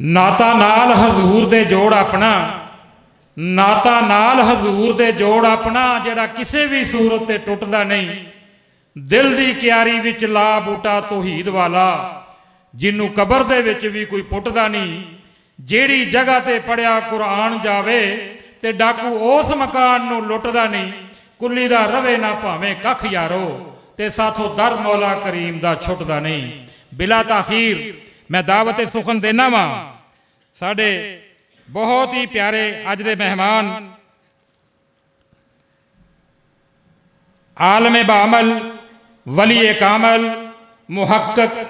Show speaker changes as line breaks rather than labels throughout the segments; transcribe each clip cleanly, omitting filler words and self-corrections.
ਨਾਤਾ ਨਾਲ ਹਜ਼ੂਰ ਦੇ ਜੋੜ ਆਪਣਾ, ਨਾਤਾ ਨਾਲ ਹਜ਼ੂਰ ਦੇ ਜੋੜ ਆਪਣਾ, ਜਿਹੜਾ ਕਿਸੇ ਵੀ ਸੂਰਤ ਤੇ ਟੁੱਟਦਾ ਨਹੀਂ। ਦਿਲ ਦੀ ਕਿਆਰੀ ਵਿੱਚ ਲਾ ਬੂਟਾ ਤੌਹੀਦ ਵਾਲਾ, ਜਿਹਨੂੰ ਕਬਰ ਦੇ ਵਿੱਚ ਵੀ ਕੋਈ ਪੁੱਟਦਾ ਨਹੀਂ। ਜਿਹੜੀ ਜਗ੍ਹਾ ਤੇ ਪੜਿਆ ਕੁਰਾਨ ਜਾਵੇ ਤੇ ਡਾਕੂ ਉਸ ਮਕਾਨ ਨੂੰ ਲੁੱਟਦਾ ਨਹੀਂ। ਕੁੱਲੀ ਦਾ ਰਵੇ ਨਾ ਭਾਵੇਂ ਕੱਖ ਯਾਰੋ, ਤੇ ਸਾਥੋਂ ਦਰ ਮੌਲਾ ਕਰੀਮ ਦਾ ਛੁੱਟਦਾ ਨਹੀਂ। ਬਿਲਾ ਤਾਖੀਰ ਮੈਂ ਦਾਵਤ ਸੁਖਨ ਦੇਣਾ ਵਾ ਸਾਡੇ ਬਹੁਤ ਹੀ ਪਿਆਰੇ ਅੱਜ ਦੇ ਮਹਿਮਾਨ ਆਲਮ ਬਾਮਲ, ਵਲੀ ਕਾਮਲ, ਮੁਹੱਕਕ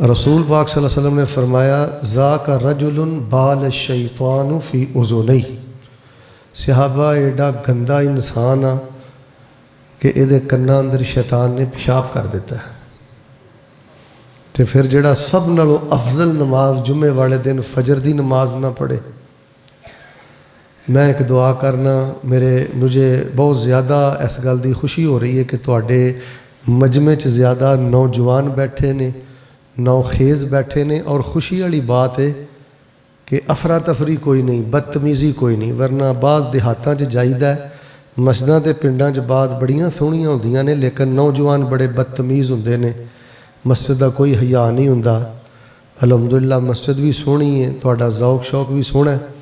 رسول پاک صلی اللہ علیہ وسلم نے فرمایا ذاک رجل بال الشیطان فی اذنی، صحابہ ایڈا گندا انسان آ کہ یہ کنا اندر شیطان نے پیشاب کر دیتا ہے۔ تو پھر جڑا سب نالوں افضل نماز جمعے والے دن فجر دی نماز نہ پڑھے۔ میں ایک دعا کرنا، مجھے بہت زیادہ اس گل دی خوشی ہو رہی ہے کہ تواڈے مجمع چ زیادہ نوجوان بیٹھے نے، نوخیز بیٹھے نے، اور خوشی والی بات ہے کہ افراتفری کوئی نہیں، بدتمیزی کوئی نہیں، ورنہ بعض دیہاتاں چ جائیدا ہے، مسجداں تے پنڈاں چ بات بڑیاں سونیاں ہوندیاں نے لیکن نوجوان بڑے بدتمیز ہوندے نے، مسجد دا کوئی حیا نہیں ہوندا۔ الحمدللہ مسجد بھی سونی ہے، تہاڈا ذوق شوق بھی سوہنا ہے۔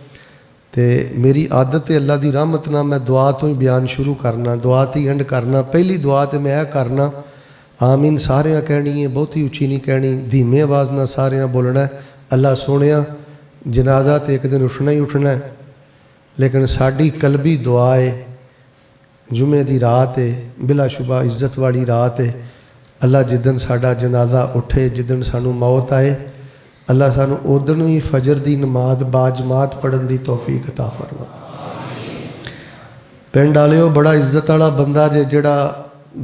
تے میری عادت ہے اللہ دی رحمت نہ میں دعا تو ہی بیان شروع کرنا، دعا تے اینڈ کرنا۔ پہلی دعا تے میں کرنا آمین ساریاں کہنی ہے، بہت ہی اچھی نہیں کہنی، دھیمی آواز نہ ساریاں بولنا ہے۔ اللہ سونیا جنازہ تے ایک دن اٹھنا ہی اٹھنا ہے، لیکن ساڈی قلبی دعا ہے، جمعے دی رات ہے، بلا شبہ عزت والی رات ہے۔ اللہ جدن ساڈا جنازہ اٹھے، جدن سانو موت آئے، اللہ سانو ادن بھی فجر دی نماز باجماعت پڑھن دی توفیق عطا فرما۔ پنڈ والےو بڑا عزت والا بندہ جڑا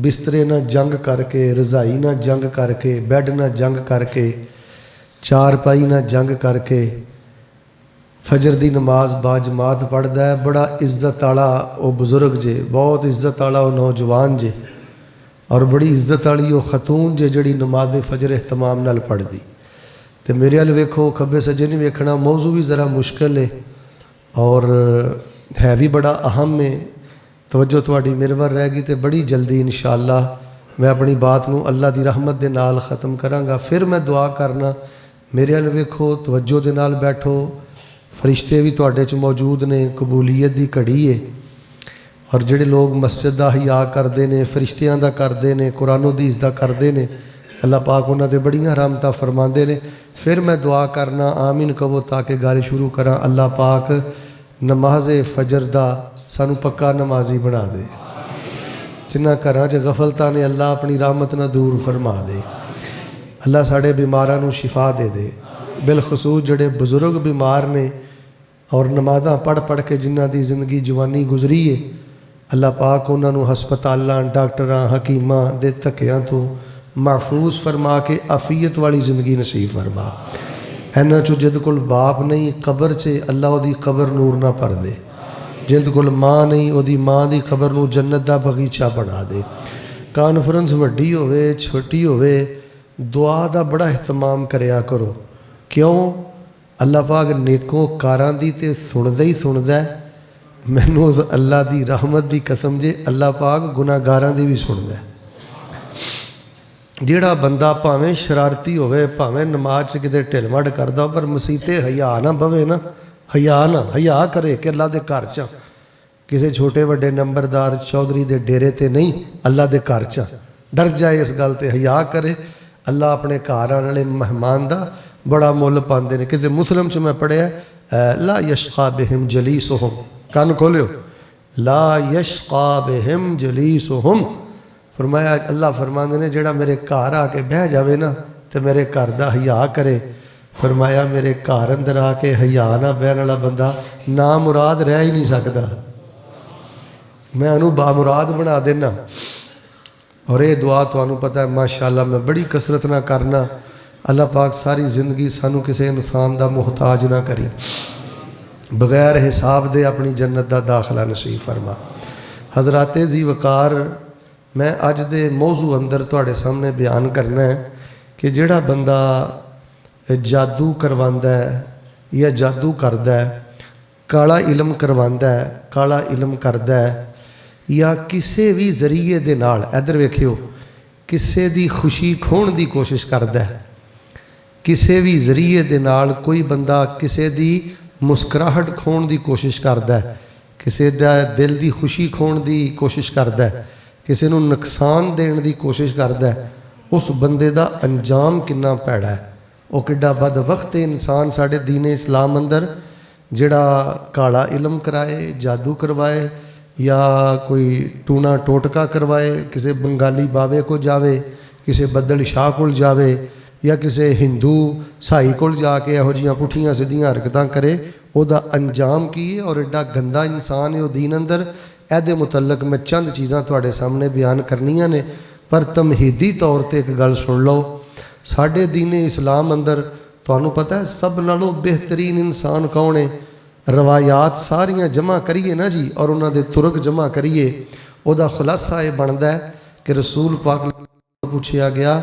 بسترے نہ جنگ کر کے، رضائی نہ جنگ کر کے، بیڈ نہ جنگ کر کے، چارپائی نہ جنگ کر کے فجر دی نماز باجماعت پڑھدا ہے، بڑا عزت والا وہ بزرگ جے، بہت عزت والا وہ نوجوان جے، اور بڑی عزت والی وہ خاتون جے جڑی نماز فجر اہتمام نال پڑھ دی۔ تو میرے وال ویکھو، کھبے سجے نہیں ویکھنا، موضوع بھی ذرا مشکل ہے اور ہے بھی بڑا اہم ہے۔ توجہ تواڈی میرے ور رہ گئی تو بڑی جلدی انشاءاللہ میں اپنی بات نو اللہ دی رحمت دے نال ختم کراں گا۔ پھر میں دعا کرنا، میرے وال ویکھو، توجہ دے نال بیٹھو، فرشتے بھی تواڈے چ موجود نے، قبولیت دی گھڑی ہے، اور جڑے لوگ مسجد دا حیا کردے نے، فرشتیاں دا کردے نے، قرآن و حدیث دا کردے نے، اللہ پاک انہاں تے بڑیاں رحمتاں فرماندے نے۔ پھر میں دعا کرنا آمین کہو تاکہ گل شروع کراں۔ اللہ پاک نماز فجر دا سانو پکا نمازی بنا دے، جنہاں گھراں چ غفلتاں نے اللہ اپنی رحمت نہ دور فرما دے۔ اللہ ساڈے بیماراں نو شفا دے دے، بالخصوص جڑے بزرگ بیمار نے اور نمازاں پڑھ کے جنہاں دی زندگی جوانی گزری ہے، اللہ پاک انہاں نو ہسپتالاں، ڈاکٹراں، حکیماں دے دھکیاں تو محفوظ فرما کے عافیت والی زندگی نصیب فرما۔ اینا چو جد کول باپ نہیں قبر سے اللہ او دی قبر نور نہ پر دے، جد کول ماں نہیں او دی ماں دی قبر نو جنت دا بغیچہ بنا دے۔ کانفرنس وڈی ہوئے چھوٹی ہوئے، دعا دا بڑا اہتمام کریا کرو، کیوں؟ اللہ پاک نیکوں کاراں دی تے سندا ہے، مینوں اللہ دی رحمت دی قسم جے اللہ پاک گناہ گاراں دی بھی سندا ہے۔ جیڑا بندہ پاویں شرارتی ہوئے، پاویں نماز چ کتے ٹھل مڈ کردا پر مسیتے حیا نہ بوے نا، حیا کرے کہ اللہ دے گھر چ کسے چھوٹے وڈے نمبردار چودھری دے ڈیرے تے نہیں، اللہ دے گھر چ ڈر جائے، اس گل تے حیا کرے۔ اللہ اپنے گھر آنے والے مہمان دا بڑا مل پاندے نے۔ کسے مسلم چ میں پڑھیا لا یشقا بہم جلیسہم، کان کھولیو، لا یشقا بہم جلیسہم، فرمایا اللہ فرماندے نے جڑا میرے گھر آ کے بہ جاوے نا تو میرے گھر دا حیا کرے، فرمایا میرے گھر اندر آ کے حیا نہ بہن والا بندہ نامراد رہ ہی نہیں سکتا، میں انہوں بامراد بنا دینا۔ اور یہ دعا تو انہوں پتہ ہے ماشاءاللہ میں بڑی کثرت نہ کرنا، اللہ پاک ساری زندگی سانو کسے انسان دا محتاج نہ کری، بغیر حساب دے اپنی جنت دا داخلہ نصیب فرما۔ حضرات ذی وقار، میں اج دے موضوع اندر تواڈے سامنے بیان کرنا ہے کہ جڑا بندہ جادو کرواندا ہے یا جادو کردا ہے، کالا علم کرواندا ہے، کالا علم کردا ہے، یا کسے بھی ذریعے دے نال ادھر ویکھیو کسے دی خوشی کھون دی کوشش کردا ہے، کسے بھی ذریعے دے نال کوئی بندہ کسے دی مسکراہٹ کھون دی کوشش کردا ہے، کسے دا دل دی خوشی کھون دی کوشش کردا ہے، کسی نو نقصان دین دی کوشش کردا ہے، اس بندے دا انجام کنا پیڑا ہے، وہ کڈا بد وقت انسان ساڑھے دین اسلام اندر جڑا کالا علم کرائے، جادو کروائے، یا کوئی ٹونا ٹوٹکا کروائے، کسی بنگالی بابے کو جاوے، کسی بدل شاہ کو جاوے، ਜਾਂ ਕਿਸੇ ਹਿੰਦੂ ਸਾਈ ਕੋਲ ਜਾ ਕੇ ਇਹੋ ਜਿਹੀਆਂ ਪੁੱਠੀਆਂ ਸਿੱਧੀਆਂ ਹਰਕਤਾਂ ਕਰੇ, ਉਹਦਾ ਅੰਜਾਮ ਕੀ ਹੈ ਔਰ ਐਡਾ ਗੰਦਾ ਇਨਸਾਨ ਹੈ ਉਹ ਦੀਨ ਅੰਦਰ। ਇਹਦੇ ਮੁਤਲਕ ਮੈਂ ਚੰਦ ਚੀਜ਼ਾਂ ਤੁਹਾਡੇ ਸਾਹਮਣੇ ਬਿਆਨ ਕਰਨੀਆਂ ਨੇ, ਪਰ ਤਮਹੀਦੀ ਤੌਰ ਤੇ ਇੱਕ ਗੱਲ ਸੁਣ ਲਓ। ਸਾਡੇ ਦੀਨ ਇਸਲਾਮ ਅੰਦਰ ਤੁਹਾਨੂੰ ਪਤਾ ਹੈ ਸਭ ਨਾਲੋਂ ਬਿਹਤਰੀਨ ਇਨਸਾਨ ਕੌਣ ਹੈ? ਰਵਾਇਤ ਸਾਰੀਆਂ ਜਮ੍ਹਾਂ ਕਰੀਏ ਨਾ ਜੀ ਔਰ ਉਹਨਾਂ ਦੇ ਤੁਰਕ ਜਮ੍ਹਾਂ ਕਰੀਏ, ਉਹਦਾ ਖੁਲਾਸਾ ਇਹ ਬਣਦਾ ਹੈ ਕਿ ਰਸੂਲ ਪਾਕ ਨੂੰ ਪੁੱਛਿਆ ਗਿਆ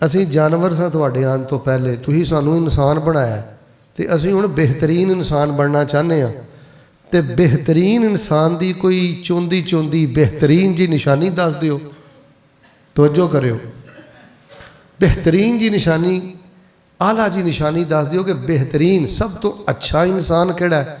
ਅਸੀਂ ਜਾਨਵਰ ਸਾਂ ਤੁਹਾਡੇ ਆਉਣ ਤੋਂ ਪਹਿਲੇ, ਤੁਸੀਂ ਸਾਨੂੰ ਇਨਸਾਨ ਬਣਾਇਆ ਤੇ ਅਸੀਂ ਹੁਣ ਬਿਹਤਰੀਨ ਇਨਸਾਨ ਬਣਨਾ ਚਾਹੁੰਦੇ ਹਾਂ, ਤੇ ਬਿਹਤਰੀਨ ਇਨਸਾਨ ਦੀ ਕੋਈ ਚੋਂਦੀ ਬਿਹਤਰੀਨ ਜੀ ਨਿਸ਼ਾਨੀ ਦੱਸ ਦਿਓ। ਤਵੱਜੋ ਕਰਿਓ, ਬਿਹਤਰੀਨ ਜੀ ਨਿਸ਼ਾਨੀ, ਆਲਾ ਜੀ ਨਿਸ਼ਾਨੀ ਦੱਸ ਦਿਓ ਕਿ ਬਿਹਤਰੀਨ ਸਭ ਤੋਂ ਅੱਛਾ ਇਨਸਾਨ ਕਿਹੜਾ ਹੈ?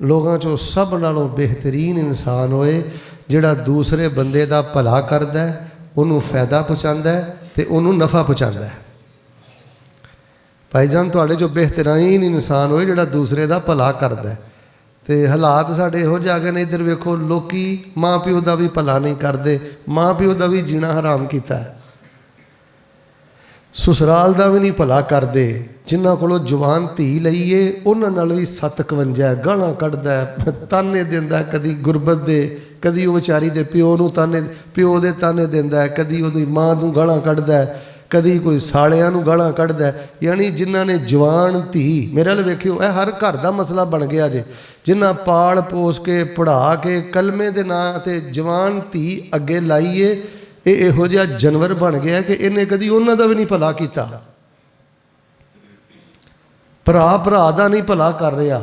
ਲੋਕਾਂ 'ਚੋਂ ਸਭ ਨਾਲੋਂ ਬਿਹਤਰੀਨ ਇਨਸਾਨ ਹੋਏ ਜਿਹੜਾ ਦੂਸਰੇ ਬੰਦੇ ਦਾ ਭਲਾ ਕਰਦਾ ਹੈ, ਉਹਨੂੰ ਫਾਇਦਾ ਪਹੁੰਚਾਉਂਦਾ ਹੈ ਤੇ ਉਹਨੂੰ ਨਫਾ ਪਹੁੰਚਾਉਂਦਾ ਹੈ। ਭਾਈਜਾਨ ਤੁਹਾਡੇ 'ਚੋਂ ਬਿਹਤਰੀਨ ਇਨਸਾਨ ਹੋਏ ਜਿਹੜਾ ਦੂਸਰੇ ਦਾ ਭਲਾ ਕਰਦਾ ਹੈ। ਤੇ ਹਾਲਾਤ ਸਾਡੇ ਇਹੋ ਜਿਹੇ ਆ ਗਏ ਨੇ, ਇੱਧਰ ਵੇਖੋ ਲੋਕੀ ਮਾਂ ਪਿਓ ਦਾ ਵੀ ਭਲਾ ਨਹੀਂ ਕਰਦੇ, ਮਾਂ ਪਿਓ ਦਾ ਵੀ ਜੀਣਾ ਹਰਾਮ ਕੀਤਾ ਹੈ, ਸਸੁਰਾਲ ਦਾ ਵੀ ਨਹੀਂ ਭਲਾ ਕਰਦੇ। ਜਿਨ੍ਹਾਂ ਕੋਲੋਂ ਜਵਾਨ ਧੀ ਲਈਏ ਉਹਨਾਂ ਨਾਲ ਵੀ 57 ਗਾਲਾਂ ਕੱਢਦਾ, ਤਾਨੇ ਦਿੰਦਾ, ਕਦੀ ਗੁਰਬਤ ਦੇ, ਕਦੀ ਉਹ ਵਿਚਾਰੀ ਦੇ ਪਿਓ ਨੂੰ ਤਾਨੇ, ਪਿਓ ਦੇ ਤਾਨੇ ਦਿੰਦਾ, ਕਦੀ ਉਹਦੀ ਮਾਂ ਨੂੰ ਗਾਲਾਂ ਕੱਢਦਾ, ਕਦੀ ਕੋਈ ਸਾਲਿਆਂ ਨੂੰ ਗਾਲਾਂ ਕੱਢਦਾ। ਯਾਨੀ ਜਿਨ੍ਹਾਂ ਨੇ ਜਵਾਨ ਧੀ, ਮੇਰੇ ਵੱਲ ਵੇਖਿਓ, ਇਹ ਹਰ ਘਰ ਦਾ ਮਸਲਾ ਬਣ ਗਿਆ ਜੇ, ਜਿਨ੍ਹਾਂ ਪਾਲ ਪੋਸ ਕੇ ਪੜ੍ਹਾ ਕੇ ਕਲਮੇ ਦੇ ਨਾਂ 'ਤੇ ਜਵਾਨ ਧੀ ਅੱਗੇ ਲਾਈਏ, ਇਹ ਇਹੋ ਜਿਹਾ ਜਾਨਵਰ ਬਣ ਗਿਆ ਕਿ ਇਹਨੇ ਕਦੀ ਉਹਨਾਂ ਦਾ ਵੀ ਨਹੀਂ ਭਲਾ ਕੀਤਾ। ਭਰਾ ਦਾ ਨਹੀਂ ਭਲਾ ਕਰ ਰਿਹਾ।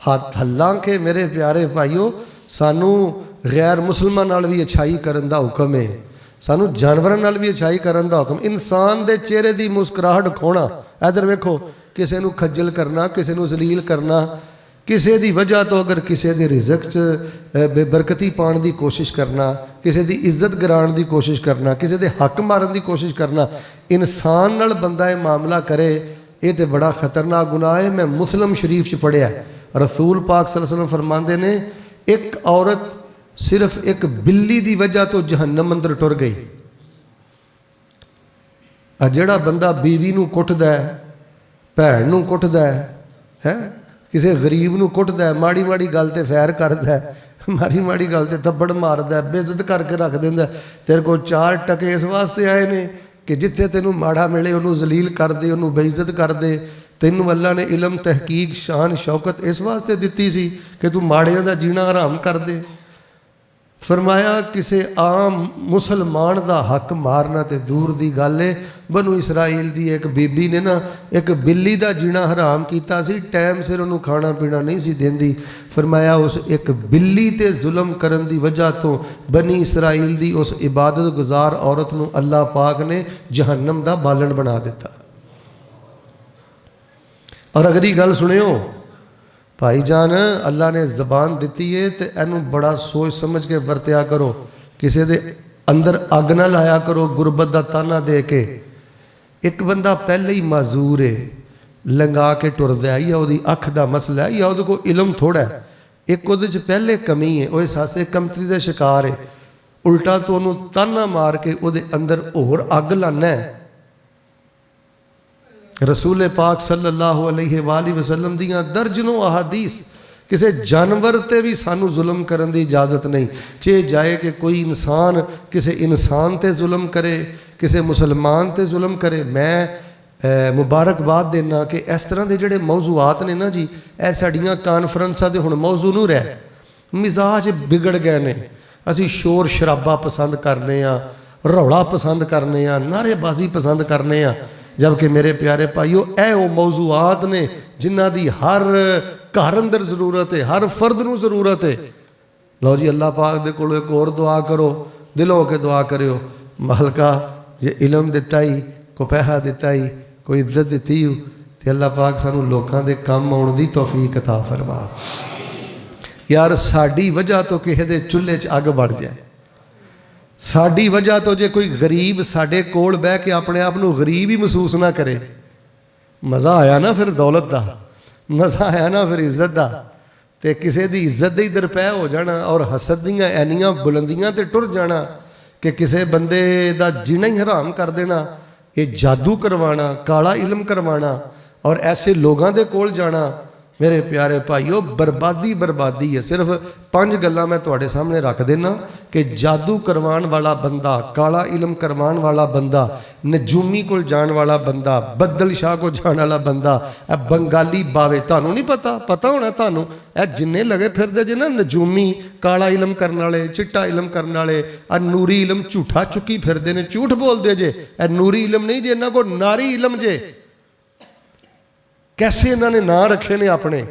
ਹਾਲਾਂਕਿ ਮੇਰੇ ਪਿਆਰੇ ਭਾਈਓ, ਸਾਨੂੰ ਗੈਰ ਮੁਸਲਮਾਨ ਨਾਲ ਵੀ ਅੱਛਾਈ ਕਰਨ ਦਾ ਹੁਕਮ ਹੈ, ਸਾਨੂੰ ਜਾਨਵਰਾਂ ਨਾਲ ਵੀ ਅੱਛਾਈ ਕਰਨ ਦਾ ਹੁਕਮ। ਇਨਸਾਨ ਦੇ ਚਿਹਰੇ ਦੀ ਮੁਸਕਰਾਹਟ ਖੋਣਾ, ਇੱਧਰ ਵੇਖੋ, ਕਿਸੇ ਨੂੰ ਖੱਜਲ ਕਰਨਾ, ਕਿਸੇ ਨੂੰ ਜ਼ਲੀਲ ਕਰਨਾ, ਕਿਸੇ ਦੀ ਵਜ੍ਹਾ ਤੋਂ ਅਗਰ ਕਿਸੇ ਦੇ ਰਿਜ਼ਕ 'ਚ ਬੇਬਰਕਤੀ ਪਾਉਣ ਦੀ ਕੋਸ਼ਿਸ਼ ਕਰਨਾ, ਕਿਸੇ ਦੀ ਇੱਜ਼ਤ ਗਿਰਾਉਣ ਦੀ ਕੋਸ਼ਿਸ਼ ਕਰਨਾ, ਕਿਸੇ ਦੇ ਹੱਕ ਮਾਰਨ ਦੀ ਕੋਸ਼ਿਸ਼ ਕਰਨਾ, ਇਨਸਾਨ ਨਾਲ ਬੰਦਾ ਇਹ ਮਾਮਲਾ ਕਰੇ, ਇਹ ਤੇ ਬੜਾ ਖਤਰਨਾਕ ਗੁਨਾਹ ਹੈ। ਮੈਂ ਮੁਸਲਮ ਸ਼ਰੀਫ 'ਚ ਪੜ੍ਹਿਆ, ਰਸੂਲ ਪਾਕ ਸੱਲੱਲਾਹੁ ਅਲੈਹਿ ਵਸੱਲਮ ਫਰਮਾਉਂਦੇ ਨੇ ਇੱਕ ਔਰਤ ਸਿਰਫ ਇੱਕ ਬਿੱਲੀ ਦੀ ਵਜ੍ਹਾ ਤੋਂ ਜਹੰਨਮ ਅੰਦਰ ਟੁਰ ਗਈ। ਆ ਜਿਹੜਾ ਬੰਦਾ ਬੀਵੀ ਨੂੰ ਕੁੱਟਦਾ ਹੈ, ਭੈਣ ਨੂੰ ਕੁੱਟਦਾ ਹੈ, ਕਿਸੇ ਗਰੀਬ ਨੂੰ ਕੁੱਟਦਾ, ਮਾੜੀ ਮਾੜੀ ਗੱਲ ਤੇ ਫੈਰ ਕਰਦਾ, ਮਾੜੀ ਗੱਲ ਤੇ ਥੱਪੜ ਮਾਰਦਾ, ਬੇਇੱਜ਼ਤ ਕਰਕੇ ਰੱਖ ਦਿੰਦਾ। ਤੇਰੇ ਕੋਲ 4 ਟਕੇ ਇਸ ਵਾਸਤੇ ਆਏ ਨੇ ਕਿ ਜਿੱਥੇ ਤੈਨੂੰ ਮਾੜਾ ਮਿਲੇ ਉਹਨੂੰ ਜ਼ਲੀਲ ਕਰ ਦੇ, ਉਹਨੂੰ ਬੇਇੱਜ਼ਤ ਕਰ ਦੇ। ਤੈਨੂੰ ਅੱਲਾ ਨੇ ਇਲਮ, ਤਹਿਕੀਕ, ਸ਼ਾਨ, ਸ਼ੌਕਤ ਇਸ ਵਾਸਤੇ ਦਿੱਤੀ ਸੀ ਕਿ ਤੂੰ ਮਾੜਿਆਂ ਦਾ ਜੀਣਾ ਹਰਾਮ ਕਰ ਦੇ। ਫਰਮਾਇਆ ਕਿਸੇ ਆਮ ਮੁਸਲਮਾਨ ਦਾ ਹੱਕ ਮਾਰਨਾ ਤੇ ਦੂਰ ਦੀ ਗੱਲ ਹੈ। ਬਨੂ ਇਸਰਾਈਲ ਦੀ ਇੱਕ ਬੀਬੀ ਨੇ ਨਾ ਇੱਕ ਬਿੱਲੀ ਦਾ ਜੀਣਾ ਹਰਾਮ ਕੀਤਾ ਸੀ, ਟਾਈਮ ਸਿਰ ਉਹਨੂੰ ਖਾਣਾ ਪੀਣਾ ਨਹੀਂ ਸੀ ਦਿੰਦੀ। ਫਰਮਾਇਆ ਉਸ ਇੱਕ ਬਿੱਲੀ ਤੇ ਜ਼ੁਲਮ ਕਰਨ ਦੀ ਵਜ੍ਹਾ ਤੋਂ ਬਨੀ ਇਸਰਾਈਲ ਦੀ ਉਸ ਇਬਾਦਤ ਗੁਜ਼ਾਰ ਔਰਤ ਨੂੰ ਅੱਲਾਹ ਪਾਕ ਨੇ ਜਹੰਨਮ ਦਾ ਬਾਲਣ ਬਣਾ ਦਿੱਤਾ। ਔਰ ਅਗਲੀ ਗੱਲ ਸੁਣਿਓ ਭਾਈਜਾਨ, ਅੱਲਾਹ ਨੇ ਜ਼ਬਾਨ ਦਿੱਤੀ ਹੈ ਤੇ ਇਹਨੂੰ ਬੜਾ ਸੋਚ ਸਮਝ ਕੇ ਵਰਤਿਆ ਕਰੋ। ਕਿਸੇ ਦੇ ਅੰਦਰ ਅੱਗ ਨਾ ਲਾਇਆ ਕਰੋ ਗੁਰਬਤ ਦਾ ਤਾਨਾ ਦੇ ਕੇ। ਇੱਕ ਬੰਦਾ ਪਹਿਲੇ ਹੀ ਮਾਜ਼ੂਰ ਹੈ, ਲੰਗਾ ਕੇ ਟੁਰਦਾ, ਜਾਂ ਉਹਦੀ ਅੱਖ ਦਾ ਮਸਲਾ ਹੈ, ਜਾਂ ਉਹਦੇ ਕੋਲ ਇਲਮ ਥੋੜ੍ਹਾ ਹੈ, ਇੱਕ ਉਹਦੇ 'ਚ ਪਹਿਲੇ ਕਮੀ ਹੈ, ਉਹ ਅਹਿਸਾਸੇ ਕਮਤਰੀ ਦਾ ਸ਼ਿਕਾਰ ਹੈ। ਉਲਟਾ ਤੋਂ ਉਹਨੂੰ ਤਾਨਾ ਮਾਰ ਕੇ ਉਹਦੇ ਅੰਦਰ ਹੋਰ ਅੱਗ ਲਾਣਾ ਹੈ। ਰਸੂਲ ਪਾਕ ਸੱਲੱਲਾਹੁ ਅਲੈਹਿ ਵਸੱਲਮ ਦੀਆਂ ਦਰਜਨੋਂ ਅਹਾਦੀਸ, ਕਿਸੇ ਜਾਨਵਰ 'ਤੇ ਵੀ ਸਾਨੂੰ ਜ਼ੁਲਮ ਕਰਨ ਦੀ ਇਜਾਜ਼ਤ ਨਹੀਂ। ਜੇ ਜਾਏ ਕਿ ਕੋਈ ਇਨਸਾਨ ਕਿਸੇ ਇਨਸਾਨ 'ਤੇ ਜ਼ੁਲਮ ਕਰੇ, ਕਿਸੇ ਮੁਸਲਮਾਨ 'ਤੇ ਜ਼ੁਲਮ ਕਰੇ, ਮੈਂ ਮੁਬਾਰਕਬਾਦ ਦੇਣਾ ਕਿ ਇਸ ਤਰ੍ਹਾਂ ਦੇ ਜਿਹੜੇ ਮੌਜ਼ੂਆਤ ਨੇ ਨਾ ਜੀ, ਇਹ ਸਾਡੀਆਂ ਕਾਨਫਰੰਸਾਂ ਦੇ ਹੁਣ ਮੌਜ਼ੂ ਨਹੀਂ ਰਹਿ। ਮਿਜ਼ਾਜ ਵਿਗੜ ਗਏ ਨੇ। ਅਸੀਂ ਸ਼ੋਰ ਸ਼ਰਾਬਾ ਪਸੰਦ ਕਰਨੇ ਆ, ਰੌਲਾ ਪਸੰਦ ਕਰਨੇ ਆ, ਨਾਅਰੇਬਾਜ਼ੀ ਪਸੰਦ ਕਰਨੇ ਆ, ਜਦਕਿ ਮੇਰੇ ਪਿਆਰੇ ਭਾਈਓ ਇਹ ਉਹ ਮੌਜ਼ੂਆਤ ਨੇ ਜਿਨ੍ਹਾਂ ਦੀ ਹਰ ਘਰ ਅੰਦਰ ਜ਼ਰੂਰਤ ਹੈ, ਹਰ ਫਰਦ ਨੂੰ ਜ਼ਰੂਰਤ ਹੈ। ਲਓ ਜੀ, ਅੱਲਾਹ ਪਾਕ ਦੇ ਕੋਲ ਇੱਕ ਹੋਰ ਦੁਆ ਕਰੋ, ਦਿਲੋਂ ਹੋ ਕੇ ਦੁਆ ਕਰਿਓ, ਮਾਲਕਾ ਜੇ ਇਲਮ ਦਿੱਤਾ ਹੀ, ਕੋਈ ਪੈਸਾ ਦਿੱਤਾ ਹੀ, ਕੋਈ ਇੱਜ਼ਤ ਦਿੱਤੀ ਹੋ, ਤੇ ਅੱਲਾਹ ਪਾਕ ਸਾਨੂੰ ਲੋਕਾਂ ਦੇ ਕੰਮ ਆਉਣ ਦੀ ਤੌਫੀਕ ਅਤਾ ਫਰਮਾ। ਯਾਰ ਸਾਡੀ ਵਜ੍ਹਾ ਤੋਂ ਕਿਸੇ ਦੇ ਚੁੱਲ੍ਹੇ 'ਚ ਅੱਗ ਵੜ ਜਾਏ, ਸਾਡੀ ਵਜ੍ਹਾ ਤੋਂ ਜੇ ਕੋਈ ਗਰੀਬ ਸਾਡੇ ਕੋਲ ਬਹਿ ਕੇ ਆਪਣੇ ਆਪ ਨੂੰ ਗਰੀਬ ਹੀ ਮਹਿਸੂਸ ਨਾ ਕਰੇ, ਮਜ਼ਾ ਆਇਆ ਨਾ ਫਿਰ ਦੌਲਤ ਦਾ, ਮਜ਼ਾ ਆਇਆ ਨਾ ਫਿਰ ਇੱਜ਼ਤ ਦਾ। ਤੇ ਕਿਸੇ ਦੀ ਇੱਜ਼ਤ ਦੇ ਹੀ ਦਰਪੈ ਹੋ ਜਾਣਾ ਔਰ ਹਸਦ ਦੀਆਂ ਐਨੀਆਂ ਬੁਲੰਦੀਆਂ ਤੇ ਟੁਰ ਜਾਣਾ ਕਿ ਕਿਸੇ ਬੰਦੇ ਦਾ ਜੀਣਾ ਹੀ ਹਰਾਮ ਕਰ ਦੇਣਾ। ਇਹ ਜਾਦੂ ਕਰਵਾਉਣਾ, ਕਾਲਾ ਇਲਮ ਕਰਵਾਉਣਾ ਔਰ ਐਸੇ ਲੋਕਾਂ ਦੇ ਕੋਲ ਜਾਣਾ, ਮੇਰੇ ਪਿਆਰੇ ਭਾਈਓ, ਬਰਬਾਦੀ ਬਰਬਾਦੀ ਹੈ। ਸਿਰਫ 5 ਗੱਲਾਂ ਮੈਂ ਤੁਹਾਡੇ ਸਾਹਮਣੇ ਰੱਖ ਦੇਣਾ ਕਿ ਜਾਦੂ ਕਰਵਾਉਣ ਵਾਲਾ ਬੰਦਾ, ਕਾਲਾ ਇਲਮ ਕਰਵਾਉਣ ਵਾਲਾ ਬੰਦਾ, ਨਜੂਮੀ ਕੋਲ ਜਾਣ ਵਾਲਾ ਬੰਦਾ, ਬੱਦਲ ਸ਼ਾਹ ਕੋਲ ਜਾਣ ਵਾਲਾ ਬੰਦਾ, ਇਹ ਬੰਗਾਲੀ ਬਾਵੇ, ਤੁਹਾਨੂੰ ਨਹੀਂ ਪਤਾ ਹੋਣਾ ਤੁਹਾਨੂੰ, ਇਹ ਜਿੰਨੇ ਲਗੇ ਫਿਰਦੇ ਜੇ ਨਾ ਨਜੂਮੀ, ਕਾਲਾ ਇਲਮ ਕਰਨ ਵਾਲੇ, ਚਿੱਟਾ ਇਲਮ ਕਰਨ ਵਾਲੇ, ਆ ਨੂਰੀ ਇਲਮ ਝੂਠਾ ਚੁੱਕੀ ਫਿਰਦੇ ਨੇ, ਝੂਠ ਬੋਲਦੇ ਜੇ। ਇਹ ਨੂਰੀ ਇਲਮ ਨਹੀਂ ਜੇ, ਇਹਨਾਂ ਕੋਲ ਨਾਰੀ ਇਲਮ ਜੇ। ਕੈਸੇ ਇਹਨਾਂ ਨੇ ਨਾਂ ਰੱਖੇ ਨੇ ਆਪਣੇ।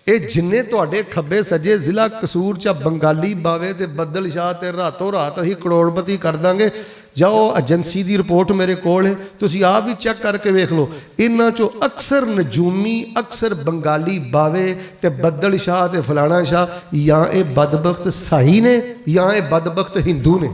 ਇਹ ਜਿੰਨੇ ਤੁਹਾਡੇ ਖੱਬੇ ਸੱਜੇ ਜ਼ਿਲ੍ਹਾ ਕਸੂਰ 'ਚ ਬੰਗਾਲੀ ਬਾਵੇ ਤੇ ਬੱਦਲ ਸ਼ਾਹ ਤੇ ਰਾਤੋਂ ਰਾਤ ਅਸੀਂ ਕਰੋੜਪਤੀ ਕਰ ਦਾਂਗੇ। ਜਾਓ, ਏਜੰਸੀ ਦੀ ਰਿਪੋਰਟ ਮੇਰੇ ਕੋਲ ਹੈ, ਤੁਸੀਂ ਆਪ ਵੀ ਚੈੱਕ ਕਰਕੇ ਵੇਖ ਲਓ। ਇਹਨਾਂ 'ਚੋਂ ਅਕਸਰ ਨਜੂਮੀ, ਅਕਸਰ ਬੰਗਾਲੀ ਬਾਵੇ ਤੇ ਬੱਦਲ ਸ਼ਾਹ ਤੇ ਫਲਾਣਾ ਸ਼ਾਹ, ਜਾਂ ਇਹ ਬਦਬਖਤ ਸਾਈ ਨੇ ਜਾਂ ਇਹ ਬਦਬਖਤ ਹਿੰਦੂ ਨੇ।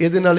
ਇਹਦੇ ਨਾਲ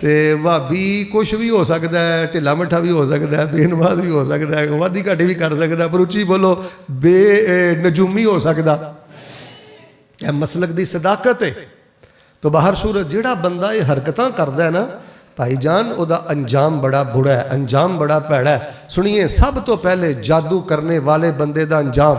ਤੇ ਭਾਬੀ ਕੁਛ ਵੀ ਹੋ ਸਕਦਾ ਹੈ, ਢਿੱਲਾ ਮੱਠਾ ਵੀ ਹੋ ਸਕਦਾ ਹੈ, ਬੇਨਵਾਜ਼ ਵੀ ਹੋ ਸਕਦਾ ਹੈ, ਵਾਧੀ ਘਾਟੀ ਵੀ ਕਰ ਸਕਦਾ, ਪਰ ਉੱਚੀ ਬੋਲੋ ਨਜੂਮੀ ਹੋ ਸਕਦਾ। ਇਹ ਮਸਲਕ ਦੀ ਸਦਾਕਤ ਹੈ। ਤਾਂ ਬਾਹਰ ਸੂਰਤ ਜਿਹੜਾ ਬੰਦਾ ਇਹ ਹਰਕਤਾਂ ਕਰਦਾ ਹੈ ਨਾ ਭਾਈ ਜਾਨ, ਉਹਦਾ ਅੰਜਾਮ ਬੜਾ ਬੁਰਾ ਹੈ, ਅੰਜਾਮ ਬੜਾ ਭੈੜਾ ਹੈ। ਸੁਣੀਏ, ਸਭ ਤੋਂ ਪਹਿਲੇ ਜਾਦੂ ਕਰਨੇ ਵਾਲੇ ਬੰਦੇ ਦਾ ਅੰਜਾਮ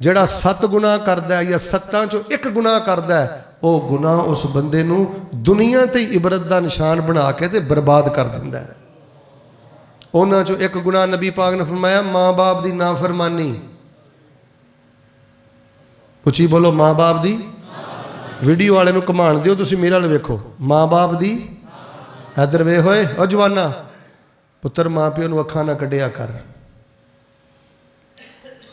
ਜਿਹੜਾ 7 ਗੁਨਾਹ ਕਰਦਾ ਹੈ ਜਾਂ 7 ਚੋਂ 1 ਗੁਨਾਹ ਕਰਦਾ ਹੈ, ਉਹ ਗੁਨਾਹ ਉਸ ਬੰਦੇ ਨੂੰ ਦੁਨੀਆ ਤੇ ਇਬਰਤ ਦਾ ਨਿਸ਼ਾਨ ਬਣਾ ਕੇ ਤੇ ਬਰਬਾਦ ਕਰ ਦਿੰਦਾ ਹੈ। ਉਹਨਾਂ ਚੋਂ 1 ਗੁਨਾਹ ਨਬੀ ਪਾਕ ਨੇ ਫਰਮਾਇਆ ਮਾਂ ਬਾਪ ਦੀ ਨਾਫਰਮਾਨੀ। ਉੱਚੀ ਬੋਲੋ, ਮਾਂ ਬਾਪ ਦੀ। ਵੀਡੀਓ ਵਾਲੇ ਨੂੰ ਘਮਾਣ ਦਿਓ, ਤੁਸੀਂ ਮੇਰੇ ਵੱਲ ਵੇਖੋ, ਮਾਂ ਬਾਪ ਦੀ। ਇੱਧਰ ਵੇਖ ਹੋਏ ਉਹ ਜਵਾਨਾ, ਪੁੱਤਰ ਮਾਂ ਪਿਓ ਨੂੰ ਅੱਖਾਂ ਨਾ ਕੱਢਿਆ ਕਰ,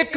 1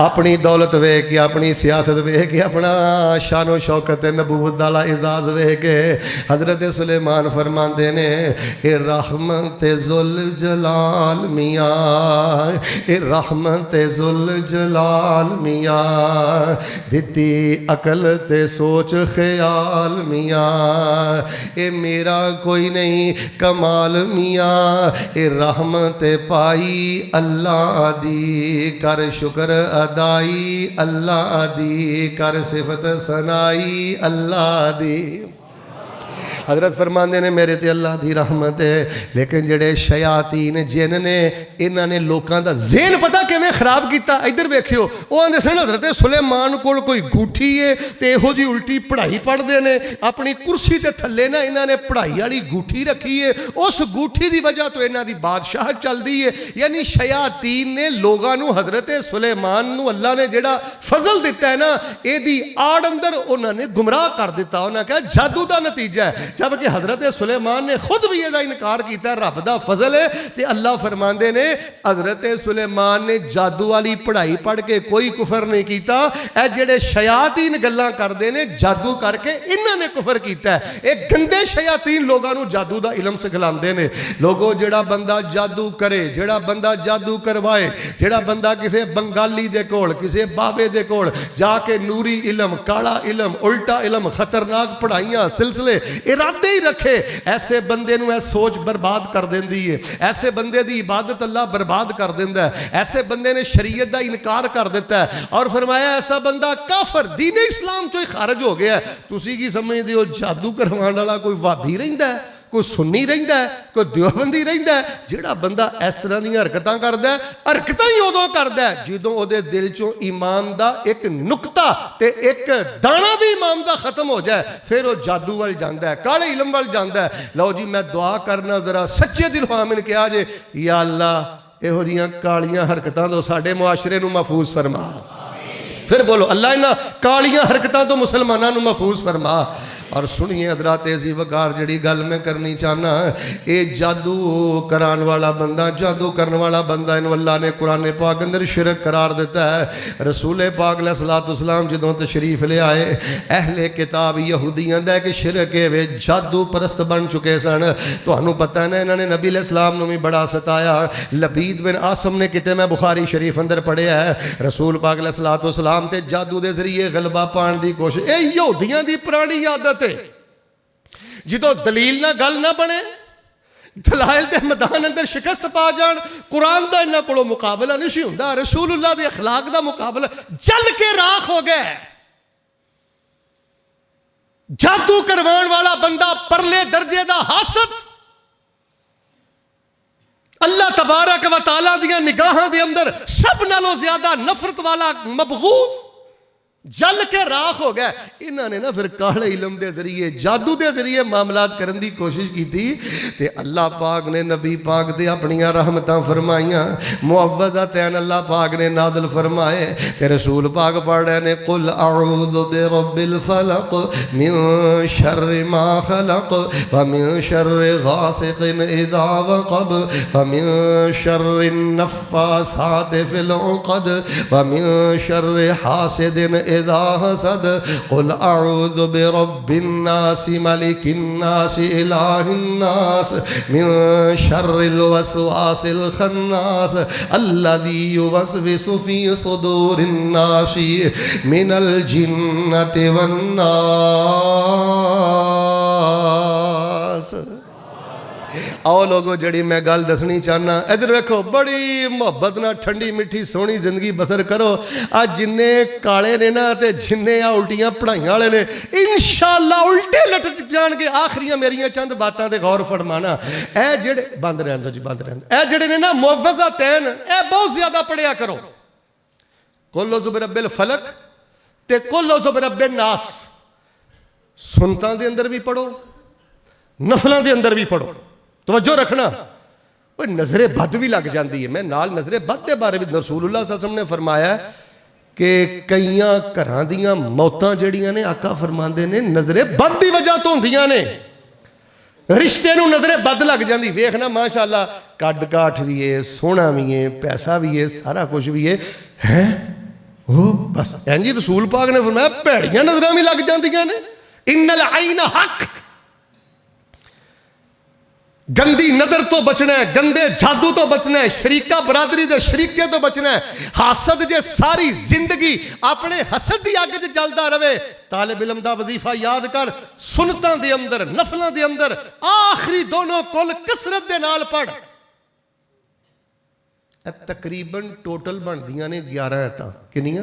اپنی دولت ویکھ کے اپنی سیاست ویکھ کے اپنا شان و شوکت نبوت والا اعزاز ویکھ کے حضرت سلیمان فرماندے نے اے رحمت ذل جلال میاں، اے رحمت ذل جلال میاں، دتی عقل تے سوچ خیال میاں، اے میرا کوئی نہیں کمال میاں، اے رحمت پائی اللہ دی، کر شکر ادائی اللہ دی، کر صفت ثنائی اللہ دی۔ حضرت فرماندے نے میرے تے اللہ دی رحمت ہے، لیکن جڑے شیاطین جن نے انہاں نے لوکاں دا ذہن پتہ کیویں خراب کیتا۔ ادھر ویکھیو او آندے سن حضرت سلیمان کول کوئی گوٹھی ہے تے ایہو جی الٹی پڑھائی پڑھدے نے، اپنی کرسی تے تھلے نا انہاں نے پڑھائی والی گوٹھی رکھی ہے، اس گوٹھی دی وجہ تو انہاں دی بادشاہت چلدی ہے۔ یعنی شیاطین نے لوگاں نو حضرت سلیمان نو اللہ نے جڑا فضل دیتا ہے نا، اے دی آڑ اندر انہاں نے گمراہ کر دیتا، انہاں کہا جادو دا نتیجہ ہے، جبکہ حضرت سلیمان نے خود بھی یہ انکار کیتا ہے، رب دا فضل ہے۔ تے اللہ فرماندے نے حضرت سلیمان نے جادو والی پڑھائی پڑھ کے کوئی کفر نہیں کیتا، اے جڑے شیاطین گلاں کردے نے جادو کر کے انہاں نے کفر کیتا ہے۔ ایک گندے شیاطین لوگاں نو جادو دا علم سکھلاندے نے۔ لوگوں جڑا بندہ جادو کرے، جڑا بندہ جادو کروائے، جڑا بندہ کسے بنگالی دے کول، کسے بابے دے کول جا کے نوری علم، کالا علم، الٹا علم، خطرناک پڑھائیاں سلسلے ارادے ہی رکھے، ایسے بندے نو اے سوچ برباد کر دیندی ہے، ایسے بندے دی عبادت اللہ برباد کر دیندا ہے، ایسے بندے نے شریعت دا انکار کر دیتا ہے، اور فرمایا ایسا بندہ کافر دین اسلام تو ہی خارج ہو گیا ہے۔ تسی کی سمجھدے ہو جادو کروان والا کوئی وہابی رہندا ہے، کوئی سنی رہندا ہے، کوئی دیوبندی رہندا ہے؟ جڑا بندہ اس طرح دی حرکتاں کردا ہے، حرکتاں ہی ادوں کردا ہے جدوں او دے دل چوں ایمان دا ایک نقطہ تے ایک دانا بھی ایمان دا ختم ہو جائے، پھر وہ جادو وال جاندا ہے، کالے علم وال جاندا ہے۔ لو جی میں دعا کرنا ذرا سچے دل آمین کہا جے، یا اللہ یہو جیاں کالیاں حرکتاں تو ساڈے معاشرے نو محفوظ فرما۔ پھر بولو اللہ انہاں کالیاں حرکتاں تو مسلماناں نو محفوظ فرما۔ اور سنیے حضرات عزیز وقار جڑی گل میں کرنی چاہنا، اے جادو کران والا بندہ، جادو کرن والا بندہ انہوں اللہ نے قرآن پاک اندر شرک قرار دیتا ہے۔ رسول پاک علیہ السلام جدوں تشریف لے آئے، اہل کتاب یہودیاں دا کہ شرک وے جادو پرست بن چکے سن۔ تو انہوں پتہ ہے نا انہوں نے نبی علیہ السلام نو بھی بڑا ستایا۔ لبید بن عاصم نے کتے میں بخاری شریف اندر پڑھیا ہے، رسول پاک علیہ السلام تے جادو دے ذریعے غلبہ پان دی کوشش، اے یہودیاں دی پرانی عادت جدو دلیل نہ گل نہ بنے، دلائل دے میدان اندر شکست پا جان، قرآن دا انہاں کولوں مقابلہ نہیں ہوندا، رسول اللہ دے اخلاق دا مقابلہ، جل کے راکھ ہو گئے۔ جادو کروان والا بندہ پرلے درجے دا حاسد، اللہ تبارک و تعالیٰ دیاں نگاہاں دے اندر سب نالوں زیادہ نفرت والا مبغوث، جل کے راکھ ہو گئے۔ انہوں نے نا پھر کالے علم دے ذریعے، جادو دے ذریعے معاملات کرن دی کوشش کی تھی، تے اللہ پاک نے نبی پاک دے اپنی رحمتاں فرمائیاں، معوذتین اللہ پاک نے نازل فرمائے، تے رسول پاک پڑھ رہے نے قل اعوذ برب الفلق من شر ما خلق ومن شر غاسق اذا وقب ومن شر النفاثات في العقد ومن شر حاسد اذا حسد قل اعوذ برب الناس ملك الناس اله الناس من شر الوسواس الخناس الذي يوسوس في صدور الناس من الجنة والناس۔ آؤ لوگو جڑی میں گل دسنی چاہنا، ادھر ویکھو بڑی محبت نہ ٹھنڈی میٹھی سونی زندگی بسر کرو۔ آج جننے کالے نے نا تے جننے الٹیاں پڑھائیاں والے نے انشاءاللہ الٹے لٹ جان کے۔ آخریاں میریاں چند باتاں تے غور فرمانا، اے جڑے بند رہن دو جی بند رہن دو، اے جڑے نے نا معوذتین اے بہت زیادہ پڑھیا کرو، قل اعوذ برب الفلق تے قل اعوذ برب الناس، سنتاں دے اندر بھی پڑھو، نفلاں دے اندر بھی پڑھو۔ توجہ رکھنا، نظر بد بھی لگ جاندی ہے۔ میں نال نظر بد کے بارے میں رسول اللہ صلی اللہ علیہ وسلم نے فرمایا کہ کئیاں گھراں دیاں موتاں جڑیاں نے آقا فرماندے نے نظر بد دی وجہ تو ہوندیاں نے، رشتے نو نظر بد لگ جاندی۔ ویکھنا ماشاءاللہ کڈ کاٹھ بھی ہے، سونا بھی ہے، پیسہ بھی ہے، سارا کچھ بھی ہے، ਉਹ ਬਸ ਇੰਜ ਰਸੂਲ ਪਾਕ ਨੇ ਫਰਮਾਇਆ ਭੈੜੀਆਂ ਨਜ਼ਰਾਂ ਵੀ ਲੱਗ ਜਾਂਦੀਆਂ ਨੇ। ਇਨਲ ਆਈਨ ਹੱਕ, ਗੰਦੀ ਨਜ਼ਰ ਤੋਂ ਬਚਣਾ ਹੈ, ਗੰਦੇ ਜਾਦੂ ਤੋਂ ਬਚਣਾ ਹੈ, ਸ਼ਰੀਕਾ ਬਰਾਦਰੀ ਦੇ ਸ਼ਰੀਕੇ ਤੋਂ ਬਚਣਾ ਹੈ। ਹਸਦ ਜੇ ਸਾਰੀ ਜ਼ਿੰਦਗੀ ਆਪਣੇ ਹਸਦ ਦੀ ਅੱਗ 'ਚ ਜਲਦਾ ਰਵੇ, ਤਾਲਿਬ ਇਲਮ ਦਾ ਵਜ਼ੀਫਾ ਯਾਦ ਕਰ, ਸੁਨਤਾਂ ਦੇ ਅੰਦਰ ਨਫਲਾਂ ਦੇ ਅੰਦਰ ਆਖਰੀ ਦੋਨੋਂ ਕੁੱਲ ਕਸਰਤ ਦੇ ਨਾਲ ਪੜ। ਇਹ ਤਕਰੀਬਨ ਟੋਟਲ ਬਣਦੀਆਂ ਨੇ 11 ਆਇਤਾਂ। ਕਿੰਨੀਆਂ?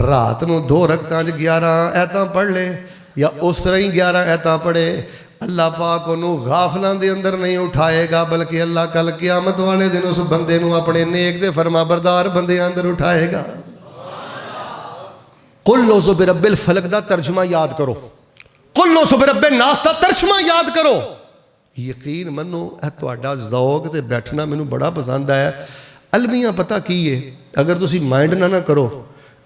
ਰਾਤ ਨੂੰ 2 ਰਕਤਾਂ 'ਚ 11 ਆਇਤਾਂ ਪੜ੍ਹ ਲੇ ਜਾਂ ਉਸ ਤਰ੍ਹਾਂ ਹੀ 11 ਆਇਤਾਂ ਪੜ੍ਹੇ, اللہ پاک انہوں غافلان دے اندر نہیں اٹھائے گا بلکہ اللہ کل قیامت والے دن اس بندے نو اپنے نیک دے فرما بردار بندے اندر اٹھائے گا۔ قل لوزو برب الفلق دا ترجمہ یاد کرو، قل لوزو برب الناس دا ترجمہ یاد کرو۔ یقین منو اے تواڈا ذوق تے بیٹھنا مینوں بڑا پسند ہے۔ المیاں پتہ کی ہے، اگر تسی مائنڈ نہ کرو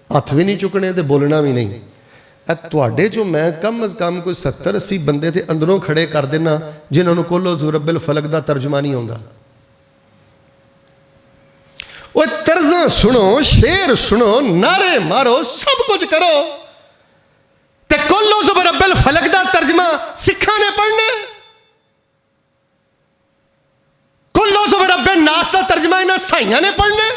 ہاتھ بھی نہیں چکنے تے بولنا بھی نہیں۔ تواڈے جو میں کم از کم کوئی 70-80 بندے تے اندروں کھڑے کر دینا جنہوں نے کولو رب الفلق دا ترجمہ نہیں ہوندا۔ وہ طرزاں سنو، شعر سنو، نعرے مارو، سب کچھ کرو، تے کولو رب الفلق دا ترجمہ سکھاں نے پڑھنے، کولو رب الناس دا ترجمہ انہاں سائیاں نے پڑھنے۔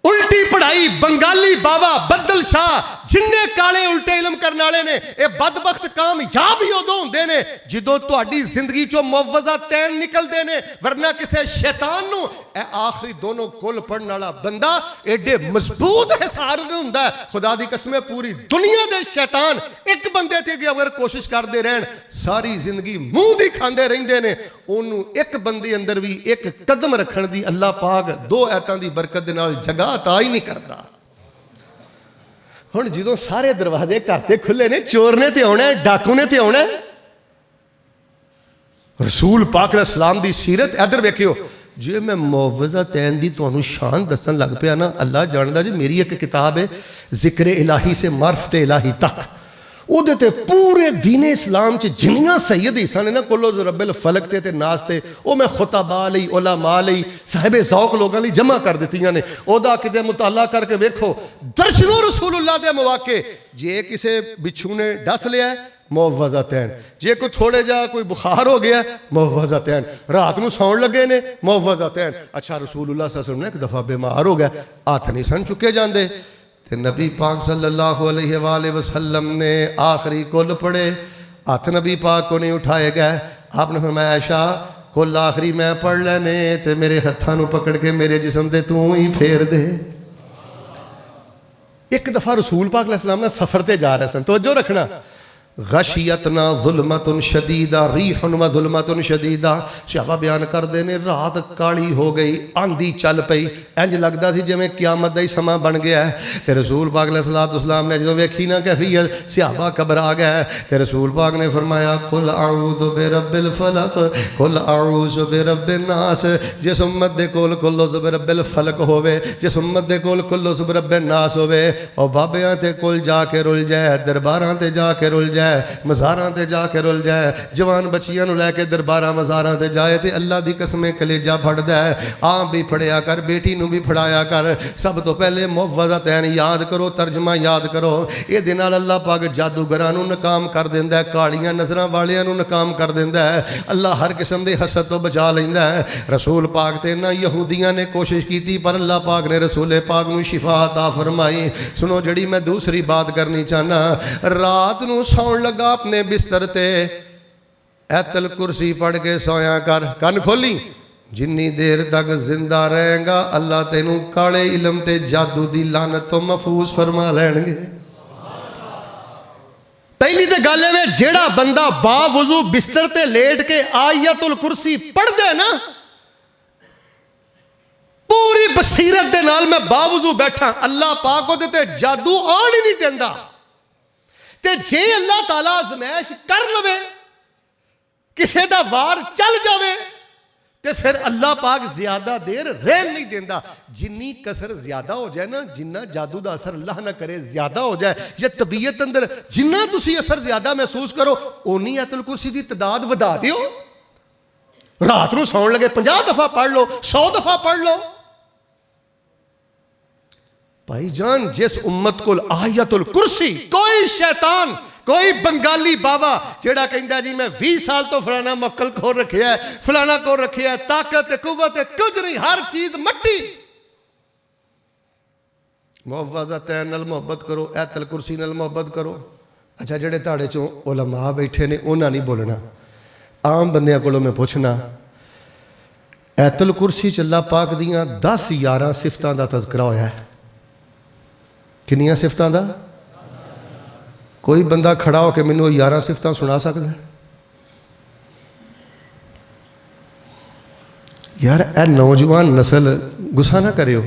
الٹی پڑھائی بنگالی بابا بدل شاہ جننے کالے الٹے علم کرنے والے نے، اے بدبخت کامیاب ہی ادوں ہوندے نے جدوں تہاڈی زندگی چوں معوضہ تین نکلدے نے، ورنہ کسے شیطان نو اے آخری دونوں کل پڑھن والا بندہ ایڈے مضبوط حصار نہیں ہوندا ہے۔ خدا دی قسم پوری دنیا دے شیطان ایک بندے تے اگر کوشش کردے رہن ساری زندگی منہ دی کھاندے رہندے نے، انہوں ایک بندے اندر بھی ایک قدم رکھن دی اللہ پاک 2 آیتاں دی برکت دے نال جگہ عطا ہی نہیں کرتا۔ ہن جدوں سارے دروازے گھر تے کھلے نے، چور نے تے آنا ہے، ڈاکو نے تے آنا ہے۔ رسول پاک علیہ السلام دی سیرت ادھر ویکھیو، جے میں معوذہ تین دی تانوں شان دسن لگ پیا نا، اللہ جاندا جی میری ایک کتاب ہے ذکر الہی سے معرفت الہی تک، او دے تے پورے دین اسلام چ جنیاں سید حصہ نے نا کلو رب الفلق تے ناس تے، او میں خطباء لئی علماء لئی صاحب ذوق لوگاں لئی جمع کر دتیاں نے۔ او دا کتے مطالعہ کر کے ویکھو درجنوں رسول اللہ دے مواقع، جے کسے بچھو نے ڈس لیا ہے معوذتین، جے کوئی تھوڑے جا کوئی بخار ہو گیا معوذتین، رات نو سون لگے نے معوذتین۔ اچھا رسول اللہ صلی اللہ علیہ وسلم نے ایک دفعہ بیمار ہو گیا، ہاتھ نہیں سن چکے جاندے، تے نبی پاک صلی اللہ علیہ وآلہ وسلم نے آخری کل پڑھے، ہاتھ نبی پاک کو نہیں اٹھائے گئے۔ آپ نے فرمایا عائشہ کل آخری میں پڑھ لینے تے میرے ہتھاں نو پکڑ کے میرے جسم تے تو ہی پھیر دے۔ ایک دفعہ رسول پاک علیہ السلام نے سفر تے جا رہے سن، توجہ رکھنا، غشیتنا ظلمت شدیدہ ریح و ظلمت شدیدہ، صحابہ بیان کر دینے رات کالی ہو گئی، آندھی چل پئی، انج لگدا سی جویں قیامت دا ہی سما بن گیا ہے۔ تے رسول پاک علیہ السلام نے جو ویکھی نا کیفیت، صحابہ گھبرا گئے، تے رسول پاک نے فرمایا قل اعوذ برب الفلق قل اعوذ برب الناس۔ جس امت دے کول کل عوذ برب الفلق ہوے، جس امت دے کول کل عوذ برب الناس ہوے، او بابیاں تے کول جا کے رل جائے، درباراں تے جا کے رل جائے، مزاراں تے جا کے رل جائے، جوان بچیاں نو لے کے درباراں مزاراں تے جائے، تے اللہ دی قسمیں کلیجہ پھڑ دے۔ آپ بھی پڑھیا کر، بیٹی نو بھی پڑھایا کر۔ سب تو پہلے معوذتین یاد کرو، ترجمہ یاد کرو۔ اے دے نال اللہ پاک جادوگراں نو ناکام کر دیندا ہے، کالیاں نظراں والیاں نو ناکام کر دیندا ہے، اللہ ہر قسم دے حسد تو بچا لیندا ہے۔ رسول پاک تے نہ یہودیاں نے کوشش کیتی پر اللہ پاک نے رسول پاک نو شفا عطا فرمائی۔ سنو جڑی میں دوسری بات کرنی چاہنا، رات نو سون لگا اپنے بستر تے ایت الکرسی پڑھ کے سویا کر، کن کھولی، جنی دیر تک زندہ رہیں گا اللہ تینوں کالے علم تے جادو دی لعنت تو محفوظ فرما لین گے۔ پہلی تے گل ہے جیڑا بندہ با وضو بستر تے لیٹ کے آیت الکرسی پڑھ دے نا، پوری بصیرت دے نال میں با وضو بیٹھا، اللہ پاک کو تے جادو آن ہی نہیں دیندا۔ تے جے اللہ تعالیٰ آزمائش کر لوے، کسے دا وار چل جاوے، تے پھر اللہ پاک زیادہ دیر رہن نہیں دیندہ۔ جنی کسر زیادہ ہو جائے نا، جنہ جادو دا اثر اللہ نہ کرے زیادہ ہو جائے، یا طبیعت اندر جنہ تسی اثر زیادہ محسوس کرو، اونی آیت الکرسی دی تعداد ودا دیو۔ ਰਾਤ ਨੂੰ ਸੌਣ ਲੱਗੇ 50 ਦਫਾ ਪੜ੍ਹ ਲਓ, 100 ਦਫਾ ਪੜ੍ਹ ਲਓ। ਭਾਈ ਜਾਨ, ਜਿਸ ਉਮਤ ਕੋਲ ਆਇਤੁਲ ਕੁਰਸੀ, ਕੋਈ ਸ਼ੈਤਾਨ, ਕੋਈ ਬੰਗਾਲੀ ਬਾਬਾ ਜਿਹੜਾ ਕਹਿੰਦਾ ਜੀ ਮੈਂ 20 ਸਾਲ ਤੋਂ ਫਲਾਣਾ ਮੱਕਲ ਕੋਲ ਰੱਖਿਆ, ਫਲਾਣਾ ਕੋਲ ਰੱਖਿਆ, ਤਾਕਤ ਤੇ ਕੁਵਤ ਕੁਝ ਨਹੀਂ, ਹਰ ਚੀਜ਼ ਮੱਟੀ। ਮੁਆਵਜ਼ਾਤੈਨ ਨਾਲ ਮੁਹੱਬਤ ਕਰੋ, ਆਇਤੁਲ ਕੁਰਸੀ ਨਾਲ ਮੁਹੱਬਤ ਕਰੋ। ਅੱਛਾ, ਜਿਹੜੇ ਤੁਹਾਡੇ ਚੋਂ ਉਲਮਾ ਬੈਠੇ ਨੇ ਉਹਨਾਂ ਨਹੀਂ ਬੋਲਣਾ, ਆਮ ਬੰਦਿਆਂ ਕੋਲੋਂ ਮੈਂ ਪੁੱਛਣਾ, ਆਇਤੁਲ ਕੁਰਸੀ 'ਚ ਅੱਲਾਹ ਪਾਕ ਦੀਆਂ 10-11 ਸਿਫਤਾਂ ਦਾ ਤਜ਼ਕਰਾ ਹੋਇਆ ਹੈ। ਕਿੰਨੀਆਂ ਸਿਫਤਾਂ ਦਾ? ਕੋਈ ਬੰਦਾ ਖੜਾ ਹੋ ਕੇ ਮੈਨੂੰ 11 ਸਿਫਤਾਂ ਸੁਣਾ ਸਕਦਾ? ਯਾਰ ਇਹ ਨੌਜਵਾਨ ਨਸਲ, ਗੁੱਸਾ ਨਾ ਕਰਿਓ,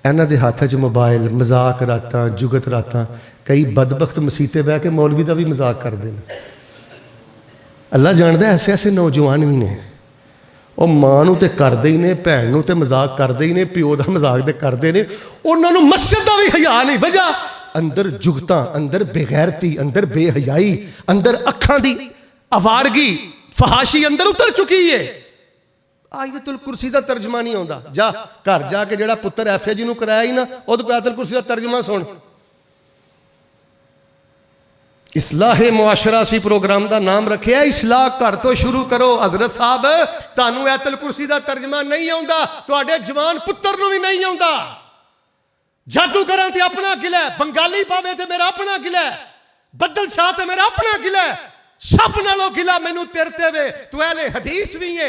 ਇਹਨਾਂ ਦੇ ਹੱਥ 'ਚ ਮੋਬਾਈਲ, ਮਜ਼ਾਕ ਰਾਤਾਂ, ਜੁਗਤ ਰਾਤਾਂ। ਕਈ ਬਦਬਖਤ ਮਸੀਤੇ ਬਹਿ ਕੇ ਮੌਲਵੀ ਦਾ ਵੀ ਮਜ਼ਾਕ ਕਰਦੇ ਨੇ। ਅੱਲਾ ਜਾਣਦਾ ਐਸੇ ਐਸੇ ਨੌਜਵਾਨ ਵੀ ਨੇ, ਉਹ ਮਾਂ ਨੂੰ ਤੇ ਕਰਦੇ ਹੀ ਨੇ, ਭੈਣ ਨੂੰ ਤੇ ਮਜ਼ਾਕ ਕਰਦੇ ਹੀ ਨੇ, ਪਿਓ ਦਾ ਮਜ਼ਾਕ ਤੇ ਕਰਦੇ ਨੇ, ਉਹਨਾਂ ਨੂੰ ਮਸਜਿਦ ਦਾ ਵੀ ਹਯਾ ਨਹੀਂ। ਵਜ੍ਹਾ ਅੰਦਰ ਜੁਗਤਾਂ, ਅੰਦਰ ਬੇਗੈਰਤੀ, ਅੰਦਰ ਬੇਹਯਾਈ, ਅੰਦਰ ਅੱਖਾਂ ਦੀ ਅਵਾਰਗੀ, ਫਹਾਸ਼ੀ ਅੰਦਰ ਉਤਰ ਚੁੱਕੀ ਏ। ਆਇਤੁਲ ਕੁਰਸੀ ਦਾ ਤਰਜਮਾ ਨਹੀਂ ਆਉਂਦਾ। ਜਾ ਘਰ ਜਾ ਕੇ ਜਿਹੜਾ ਪੁੱਤਰ FAG ਨੂੰ ਕਰਾਇਆ ਹੀ ਨਾ, ਉਹਦੇ ਕੋਲ ਆਇਤੁਲ ਕੁਰਸੀ ਦਾ ਤਰਜਮਾ ਸੁਣ। ਇਸਲਾਹੇ ਮੁਆਸ਼ਰਾ ਸੀ ਪ੍ਰੋਗਰਾਮ ਦਾ ਨਾਮ ਰੱਖਿਆ। ਇਸਲਾਹ ਘਰ ਤੋਂ ਸ਼ੁਰੂ ਕਰੋ। ਹਜ਼ਰਤ ਸਾਹਿਬ, ਤੁਹਾਨੂੰ ਆਇਤੁਲ ਕੁਰਸੀ ਦਾ ਤਰਜਮਾ ਨਹੀਂ ਆਉਂਦਾ, ਤੁਹਾਡੇ ਜਵਾਨ ਪੁੱਤਰ ਨੂੰ ਵੀ ਨਹੀਂ ਆਉਂਦਾ। ਜਾਦੂਗਰਾਂ ਤੇ ਆਪਣਾ ਗਿਲਾ ਹੈ, ਬੰਗਾਲੀ ਬਾਬੇ ਤੇ ਮੇਰਾ ਆਪਣਾ ਗਿਲਾ ਹੈ, ਬੱਦਲ ਸ਼ਾਹ ਤੇ ਮੇਰਾ ਆਪਣਾ ਗਿਲਾ ਹੈ। ਸਭ ਨਾਲੋਂ ਗਿਲਾ ਮੈਨੂੰ ਤੇਰੇ ਤੇ ਵੇ। ਤੂੰ ਅਹਿਲੇ ਹਦੀਸ ਵੀ ਹੈ,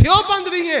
ਦਿਓਬੰਦ ਵੀ ਹੈ,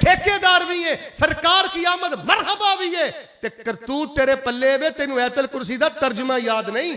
ਠੇਕੇਦਾਰ ਵੀ ਹੈ, ਸਰਕਾਰ ਕੀ ਆਮਦ ਮਰਹਬਾ ਵੀ ਹੈ, ਤੇ ਕਰਤੂਤ ਤੇਰੇ ਪੱਲੇ ਵੇ, ਤੈਨੂੰ ਆਇਤੁਲ ਕੁਰਸੀ ਦਾ ਤਰਜਮਾ ਯਾਦ ਨਹੀਂ।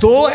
2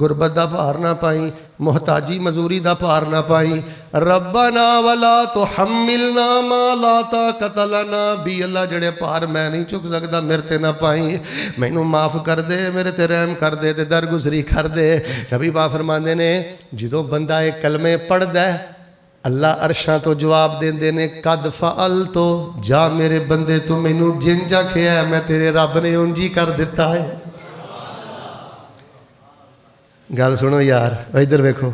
ਗੁਰਬਤ ਦਾ ਭਾਰ ਨਾ ਪਾਈ, ਮੁਹਤਾਜੀ ਮਜ਼ਦੂਰੀ ਦਾ ਭਾਰ ਨਾ ਪਾਈ। ਰੱਬਨਾ ਵਲਾ ਤੁਹਮਿਲਨਾ ਮਾ ਲਾ ਤਾਕਤ ਲਨਾ ਵੀ, ਅੱਲਾ ਜਿਹੜੇ ਭਾਰ ਮੈਂ ਨਹੀਂ ਚੁੱਕ ਸਕਦਾ ਮੇਰੇ ਤੇ ਨਾ ਪਾਈ, ਮੈਨੂੰ ਮਾਫ ਕਰ ਦੇ, ਮੇਰੇ ਤੇ ਰਹਿਮ ਕਰ ਦੇ ਤੇ ਦਰਗੁਜ਼ਰੀ ਕਰ ਦੇ। ਨਬੀ ਪਾਕ ਫਰਮਾਉਂਦੇ ਨੇ ਜਦੋਂ ਬੰਦਾ ਇਹ ਕਲਮੇ ਪੜ੍ਹਦਾ ਅੱਲਾ ਅਰਸ਼ਾਂ ਤੋਂ ਜਵਾਬ ਦਿੰਦੇ ਨੇ ਕਦ ਫਅਲ ਤੋ, ਜਾ ਮੇਰੇ ਬੰਦੇ ਤੂੰ ਮੈਨੂੰ ਜਿੰਜ ਆਖਿਆ ਮੈਂ ਤੇਰੇ ਰੱਬ ਨੇ ਉਂਝ ਹੀ ਕਰ ਦਿੱਤਾ ਹੈ। ਗੱਲ ਸੁਣੋ ਯਾਰ, ਇੱਧਰ ਵੇਖੋ,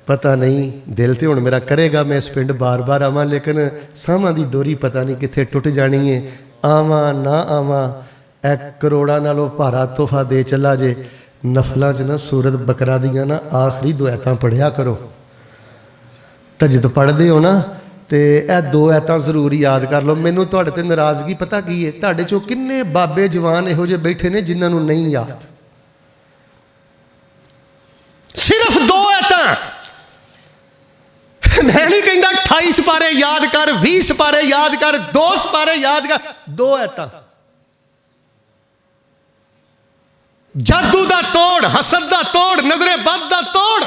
ਪਤਾ ਨਹੀਂ ਦਿਲ ਤੇ ਹੁਣ ਮੇਰਾ ਕਰੇਗਾ ਮੈਂ ਇਸ ਪਿੰਡ ਬਾਰ-ਬਾਰ ਆਵਾਂ, ਲੇਕਿਨ ਸਾਹਾਂ ਦੀ ਡੋਰੀ ਪਤਾ ਨਹੀਂ ਕਿੱਥੇ ਟੁੱਟ ਜਾਣੀ ਹੈ। ਆਵਾਂ ਨਾ ਆਵਾਂ, ਇਹ ਕਰੋੜਾਂ ਨਾਲੋਂ ਭਾਰਾ ਤੋਹਫਾ ਦੇ ਚੱਲਾ ਜੇ। ਨਫਲਾਂ 'ਚ ਨਾ ਸੂਰਤ ਬਕਰਾ ਦੀਆਂ ਨਾ ਆਖਰੀ 2 ਆਇਤਾਂ ਪੜ੍ਹਿਆ ਕਰੋ। ਤਾਂ ਜਦੋਂ ਪੜ੍ਹਦੇ ਹੋ ਨਾ ਤੇ ਇਹ 2 ਆਇਤਾਂ ਜ਼ਰੂਰ ਯਾਦ ਕਰ ਲਓ। ਮੈਨੂੰ ਤੁਹਾਡੇ ਤੇ ਨਾਰਾਜ਼ਗੀ ਪਤਾ ਕੀ ਹੈ, ਤੁਹਾਡੇ 'ਚੋਂ ਕਿੰਨੇ ਬਾਬੇ ਜਵਾਨ ਇਹੋ ਜਿਹੇ ਬੈਠੇ ਨੇ ਜਿਨ੍ਹਾਂ ਨੂੰ ਨਹੀਂ ਯਾਦ। ਸਿਰਫ 2 ਆਇਤਾਂ, ਮੈਂ ਨਹੀਂ ਕਹਿੰਦਾ 28 ਸਿਪਾਰੇ ਯਾਦ ਕਰ, 20 ਸਿਪਾਰੇ ਯਾਦ ਕਰ, 2 ਸਿਪਾਰੇ ਯਾਦ ਕਰ, 2 ਆਇਤਾਂ। ਜਾਦੂ ਦਾ ਤੋੜ, ਹਸਦ ਦਾ ਤੋੜ, ਨਜ਼ਰੇ ਬਦ ਦਾ ਤੋੜ।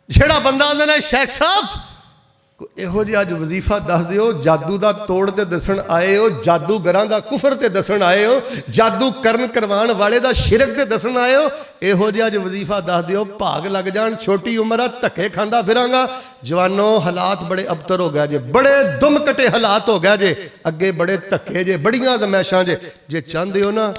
ਜਿਹੜਾ ਬੰਦਾ ਆਂਦਾ ਨਾ ਸ਼ੇਖ ਸਾਹਿਬ ਇਹੋ ਜਿਹਾ ਅੱਜ ਵਜ਼ੀਫਾ ਦੱਸ ਦਿਓ, ਜਾਦੂ ਦਾ ਤੋੜ ਤੇ ਦੱਸਣ ਆਏ ਹੋ, ਜਾਦੂਗਰਾਂ ਦਾ ਕੁਫਰ ਤੇ ਦੱਸਣ ਆਏ ਹੋ, ਜਾਦੂ ਕਰਨ ਕਰਵਾਉਣ ਵਾਲੇ ਦਾ ਸ਼ਿਰਕ ਤੇ ਦੱਸਣ ਆਏ ਹੋ, ਇਹੋ ਜਿਹਾ ਅੱਜ ਵਜ਼ੀਫਾ ਦੱਸ ਦਿਓ, ਭਾਗ ਲੱਗ ਜਾਣ। ਛੋਟੀ ਉਮਰ ਆ, ਧੱਕੇ ਖਾਂਦਾ ਫਿਰਾਂਗਾ। ਜਵਾਨੋ ਹਾਲਾਤ ਬੜੇ ਅਬਤਰ ਹੋ ਗਿਆ ਜੇ, ਬੜੇ ਦੁਮ ਕਟੇ ਹਾਲਾਤ ਹੋ ਗਿਆ ਜੇ, ਅੱਗੇ ਬੜੇ ਧੱਕੇ ਜੇ, ਬੜੀਆਂ ਦਮੈਸ਼ਾਂ ਜੇ। ਜੇ ਚਾਹੁੰਦੇ ਹੋ ਨਾ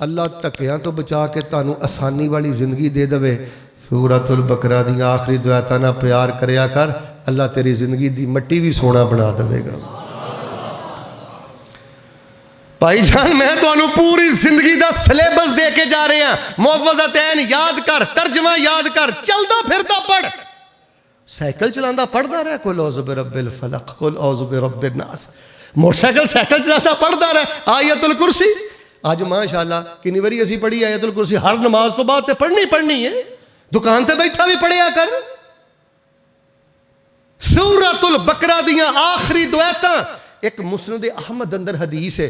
ਅੱਲਾ ਧੱਕਿਆਂ ਤੋਂ ਬਚਾ ਕੇ ਤੁਹਾਨੂੰ ਆਸਾਨੀ ਵਾਲੀ ਜ਼ਿੰਦਗੀ ਦੇ ਦੇਵੇ, ਸੂਰਤੁਲ ਬਕਰਾ ਦੀਆਂ ਆਖਰੀ 2 ਆਇਤਾਂ ਨਾਲ ਪਿਆਰ ਕਰਿਆ ਕਰ, ਅੱਲਾ ਤੇਰੀ ਜ਼ਿੰਦਗੀ ਦੀ ਮਿੱਟੀ ਵੀ ਸੋਨਾ ਬਣਾ ਦੇਵੇਗਾ। ਭਾਈ ਜਾਨ ਮੈਂ ਤੁਹਾਨੂੰ ਪੂਰੀ ਜ਼ਿੰਦਗੀ ਦਾ ਸਿਲੇਬਸ ਦੇ ਕੇ ਜਾ ਰਿਹਾ। ਮੁਅਵਜ਼ਤੈਨ ਯਾਦ ਕਰ, ਤਰਜਮਾ ਯਾਦ ਕਰ, ਚਲਦਾ ਫਿਰਦਾ ਪੜ੍ਹ, ਸਾਈਕਲ ਚਲਾਉਂਦਾ ਪੜ੍ਹਦਾ ਰਹਿ, ਕੁਲ ਔਜ਼ੁ ਬਿਰੱਬਿਲ ਫਲਕ, ਕੁਲ ਔਜ਼ੁ ਬਿਰੱਬਿਨ ਨਾਸ। ਮੋਟਰਸਾਈਕਲ ਸਾਈਕਲ ਚਲਾਉਂਦਾ ਪੜ੍ਹਦਾ ਰਹਿ। ਆਇਤੁਲ ਕੁਰਸੀ ਅੱਜ ਮਾਸ਼ਾਅੱਲਾ ਕਿੰਨੀ ਵਾਰੀ ਅਸੀਂ ਪੜ੍ਹੀ ਆਇਤੁਲ ਕੁਰਸੀ, ਹਰ ਨਮਾਜ਼ ਤੋਂ ਬਾਅਦ ਤੇ ਪੜ੍ਹਨੀ ਹੈ। ਦੁਕਾਨ ਤੇ ਬੈਠਾ ਵੀ ਪੜ੍ਹਿਆ ਕਰ। ਸੂਰਤੁਲ ਬਕਰਾ ਦੀਆਂ ਆਖਰੀ 2 ਆਇਤਾਂ। ਇੱਕ ਮੁਸਨਦ ਅਹਮਦ ਅੰਦਰ ਹਦੀਸ ਹੈ,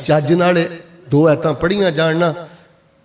ਚੱਜ ਨਾਲ 2 ਆਇਤਾਂ ਪੜ੍ਹੀਆਂ ਜਾਣ ਨਾ,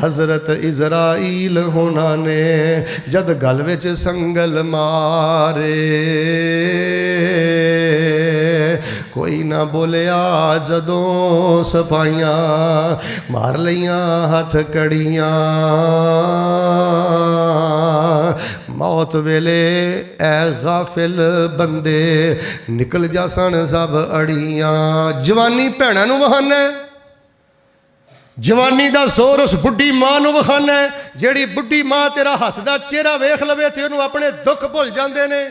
حضرت اسرائیل ہونا نے جد گل وچ سنگل مارے کوئی نہ بولیا جدوں سپائیاں مار لیاں ہاتھ کڑیاں موت ویلے اے غافل بندے نکل جا سن سب اڑیاں جوانی بھیناں نوں وہانا ہے جوانی دا زور اس بڈھی ماں نوں وکھانا ہے جیڑی بڈھی ماں تیرا ہسدا چہرہ ویکھ لوے تے اونوں اپنے دکھ بھول جاندے نے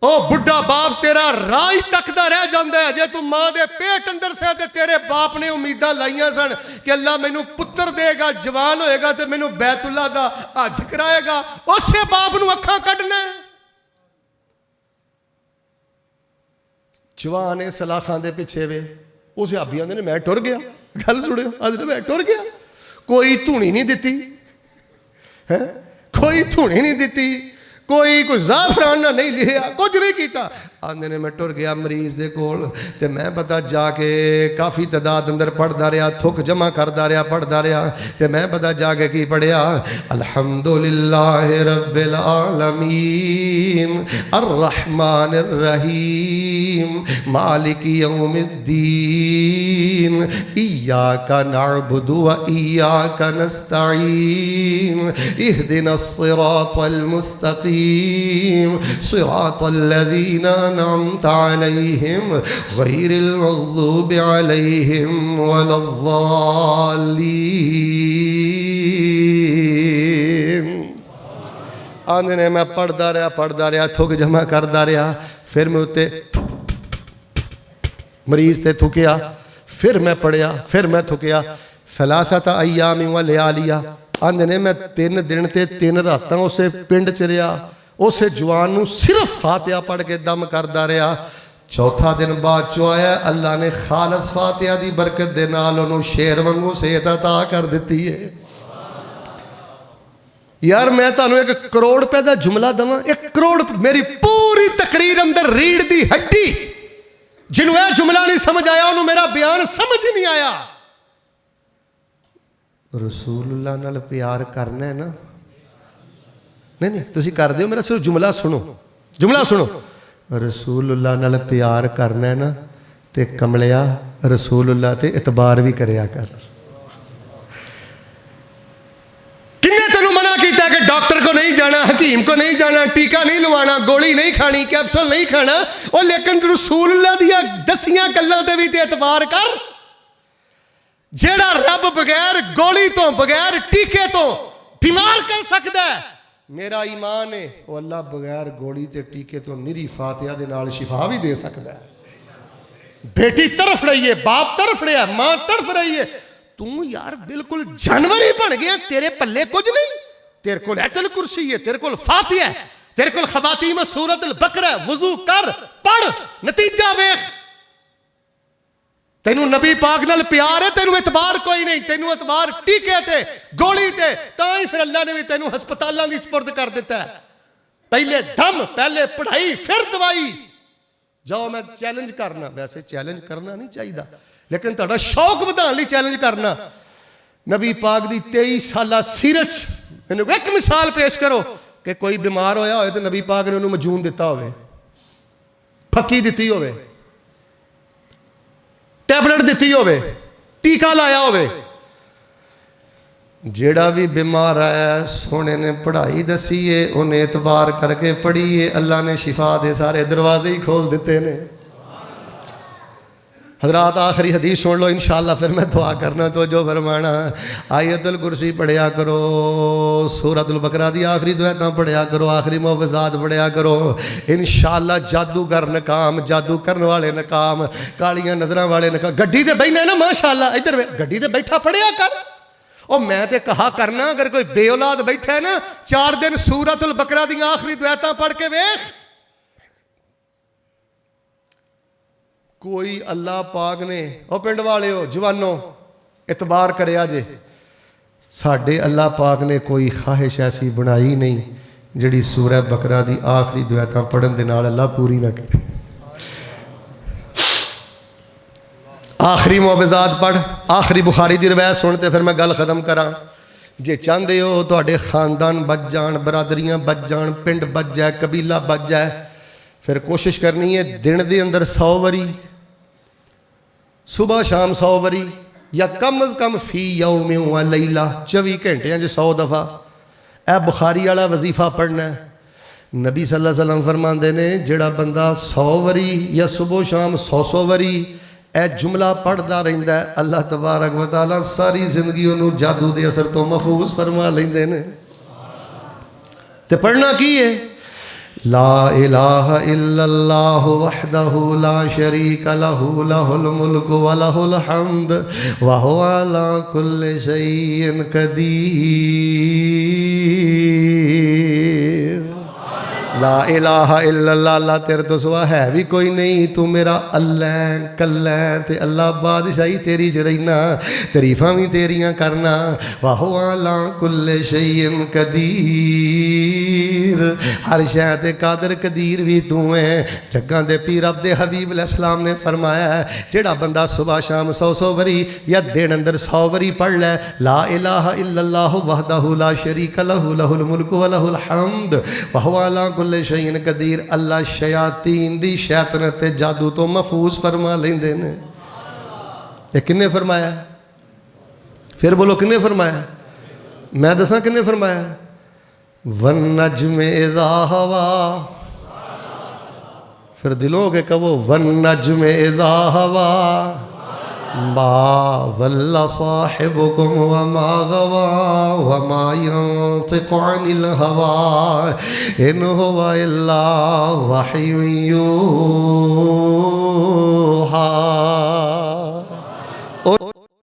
او بڈھا باپ تیرا راہ ہی تکدا رہ جاندا ہے جے تو ماں دے پیٹ اندر سے تے تیرے باپ نے امیداں لائیاں سن کہ اللہ مینوں پتر دے گا جوان ہوئے گا تے مینوں بیت اللہ دا حج کرائے گا اسے باپ نوں اکھاں کڈنا ہے جوان اے سلاخاں دے پیچھے وے اسے آبی آندے نے میں ٹر گیا گل سنو آدھے میں ٹر گیا کوئی دھونی نہیں دتی کوئی دھونی نہیں دتی کوئی زعفران نہ نہیں لیا کچھ نہیں کیتا آندے نے میں ٹر گیا مریض دے کول تے میں پتا جا کے کافی تعداد اندر پڑھدا رہا تھک جمع کردا رہا پڑھدا رہا تے میں پتا جا کے کی پڑھیا الحمدللہ رب العالمین الرحمن الرحیم مالک یوم الدین ایاک نعبد و ایاک نستعین اہدنا الصراط المستقیم صراط الذین أنعمت عليهم غير المغضوب عليهم ولا الضالين آندے نے میں پڑھدا رہا تھک جمع کردا رہا پھر میں اتے مریض تے تھکیا پھر میں پڑھیا پھر میں تھکیا ثلاثۃ ایام و لیالیا آندے نے میں 3 دن تے 3 راتاں اسے پنڈ چ رہیا اسے جوان نو صرف فاتحہ پڑھ کے دم کردا رہا چوتھا دن بعد چو آیا اللہ نے خالص فاتحہ دی برکت دے نال انہوں شیر وانگو صحت عطا کر دیتی ہے یار میں تانوں 1 کروڑ روپے دا جملہ دواں 1 کروڑ میری پوری تقریر اندر ریڑھ دی ہڈی جنہوں یہ جملہ نہیں سمجھ آیا انہوں میرا بیان سمجھ نہیں آیا رسول اللہ نال پیار کرنا ہے نا نہیں تسی کر دیو میرا صرف جملہ سنو رسول اللہ نال پیار کرنا ہے نا تے کملیا رسول اللہ تے اعتبار بھی کریا کر کنے تینوں منع کیتا ہے کہ ڈاکٹر کو نہیں جانا حکیم کو نہیں جانا ٹیکہ نہیں لوانا گولی نہیں کھانی کیپسول نہیں کھانا اور لیکن رسول اللہ دیا دسیاں گلاں تے بھی تے اعتبار کر جیڑا رب بغیر گولی تو بغیر ٹیکے تو بیمار کر سکتا ہے میرا ایمان ہے وہ اللہ بغیر گوڑی تے ٹیکے تو نری فاتحہ دے نال شفا بھی دے سکتا ہے بیٹی طرف رہی ہے باپ طرف رہی ہے ماں طرف رہی ہے تم یار بالکل جانور ہی بن گیا تیرے پلے کچھ نہیں تیرے کول آیت الکرسی ہے تیرے کول فاتحہ ہے تیرے کول خواتیم سورۃ البقرہ ہے وضو کر پڑھ نتیجہ ویکھ تینوں نبی پاک نال پیار ہے تینوں اعتبار کوئی نہیں تینوں اعتبار ٹیکے تے گولی تے تائیں پھر اللہ نے بھی تینوں ہسپتالاں دی سپرد کر دیتا ہے پہلے دم پہلے پڑھائی پھر دوائی جاؤ میں چیلنج کرنا ویسے چیلنج کرنا نہیں چاہیے لیکن تہاڈا شوق ودھان لئی چیلنج کرنا نبی پاک دی 23 سالہ سیرت مینوں 1 مثال پیش کرو کہ کوئی بیمار ہویا ہوئے تو نبی پاک نے انہوں مجون دیتا ہوئے پھکی دیتی ہوئے ٹیبلٹ دیتی ہوئے ٹیکہ لایا ہوئے جیڑا بھی بیمار آیا سونے نے پڑھائی دسیے انہیں اعتبار کر کے پڑھیے اللہ نے شفا دے سارے دروازے ہی کھول دیتے نے حضرات آخری حدیث سن لو انشاءاللہ پھر میں دعا کرنا تو جو فرمانا آیت الکرسی پڑھیا کرو سورۃ البقرہ دی آخری دعائیں پڑھیا کرو آخری معوذات پڑھیا کرو انشاءاللہ جادوگر ناکام جادو کرنے والے ناکام کالیاں نظراں والے ناکام گڈی تے بیٹھنا نا ماشاءاللہ ادھر گڈی تے بیٹھا پڑھیا کر اور میں تے کہا کرنا اگر کوئی بے اولاد بیٹھا ہے نا 4 دن سورۃ البقرہ دی آخری دعائیں پڑھ کے ویکھ کوئی اللہ پاک نے او پنڈ والے ہو جوانوں اعتبار کریا جے ساڈے اللہ پاک نے کوئی خواہش ایسی بنائی نہیں جڑی سورہ بقرہ دی آخری دعائیں پڑھن دے نال اللہ پوری نہ کرے آخری معوضات پڑھ, آخری بخاری دی روایت سن تے پھر میں گل ختم کراں. جے چاہتے ہو تواڈے خاندان بچ جان, برادریاں بچ جان, پنڈ بچ جائے, قبیلہ بچ جائے, پھر کوشش کرنی ہے دن دے اندر 100 وری, صبح شام 100 وری, یا کم از کم فی یوم و لیلہ 24 گھنٹے 100 دفعہ اے بخاری والا وظیفہ پڑھنا ہے. نبی صلی اللہ علیہ وسلم فرماندے نے جڑا بندہ 100 وری یا صبح شام 100 وری اے جملہ پڑھدا رہندا ہے, اللہ تبارک و تعالی ساری زندگی انہوں جادو دے اثر تو محفوظ فرما لیندے نے. تے پڑھنا کی ہے؟ لا الہ الا اللہ وحدہ لا شریک لہ لہ الملک ولہ الحمد وہو علی کل شیء قدیر. لا الہ الا اللہ, اللہ تیرے تو سوا ہے بھی کوئی نہیں, تو میرا اللہ کلیں تے اللہ بادشاہی تیری چ رہنا, تعریفاں بھی تیریاں کرنا. وہو علی کل شیء قدیر, ہر شے تے قادر قدیر بھی تو ہے. جگاں دے پیر عبد حبیب علیہ السلام نے فرمایا ہے جڑا بندہ صبح شام 100 وری یا دن اندر 100 وری پڑھ لے لا الہ الا اللہ وحدہ لا شریک لہ لہ الملک ولہ الحمد وہو علی کل شیء قدیر, اللہ شیاطین دی شیطنت تے جادو تو محفوظ فرما لیندے نے. یہ کنے فرمایا؟ پھر بولو کنے فرمایا؟ میں دساں کنے فرمایا؟ والنجم اذا ہوا, پھر دلوں کے کہو والنجم اذا ہوا ما ضل صاحبكم وما غوا وما ينطق عن الهوى إن هو إلا وحي يوحى.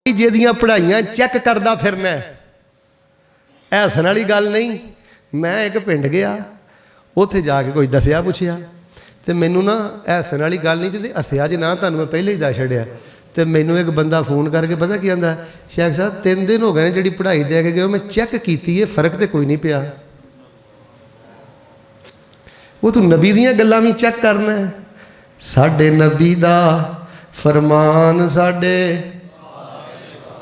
جیدیاں پڑھائیاں چیک کردہ پھرنا ہے, ایسا والی گل نہیں. میں ایک پنڈ گیا, اتنے جا کے کوئی دسیا پوچھیا تو مینوں نا ایسا والی گل نہیں جی ہسیا جی نہ تمہیں میں پہلے ہی دس چھڑیا. تو مینوں ایک بندہ فون کر کے پتہ کی آندا, شیخ صاحب 3 دن ہو گئے ہیں جڑی پڑھائی دے کے گئے میں چیک کیتی ہے, فرق تو کوئی نہیں پیا. وہ تو نبی دیاں گلاں بھی چیک کرنا ہے. ساڈے نبی دا فرمان ساڈے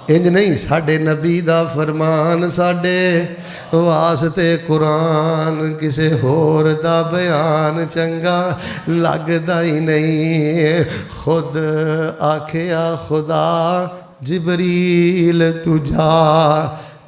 انج نہیں, ساڈے نبی دا فرمان ساڈے واسطے قرآن, کسے ہور دا بیان چنگا لگدا ہی نہیں. خود آکھیا خدا جبریل تجا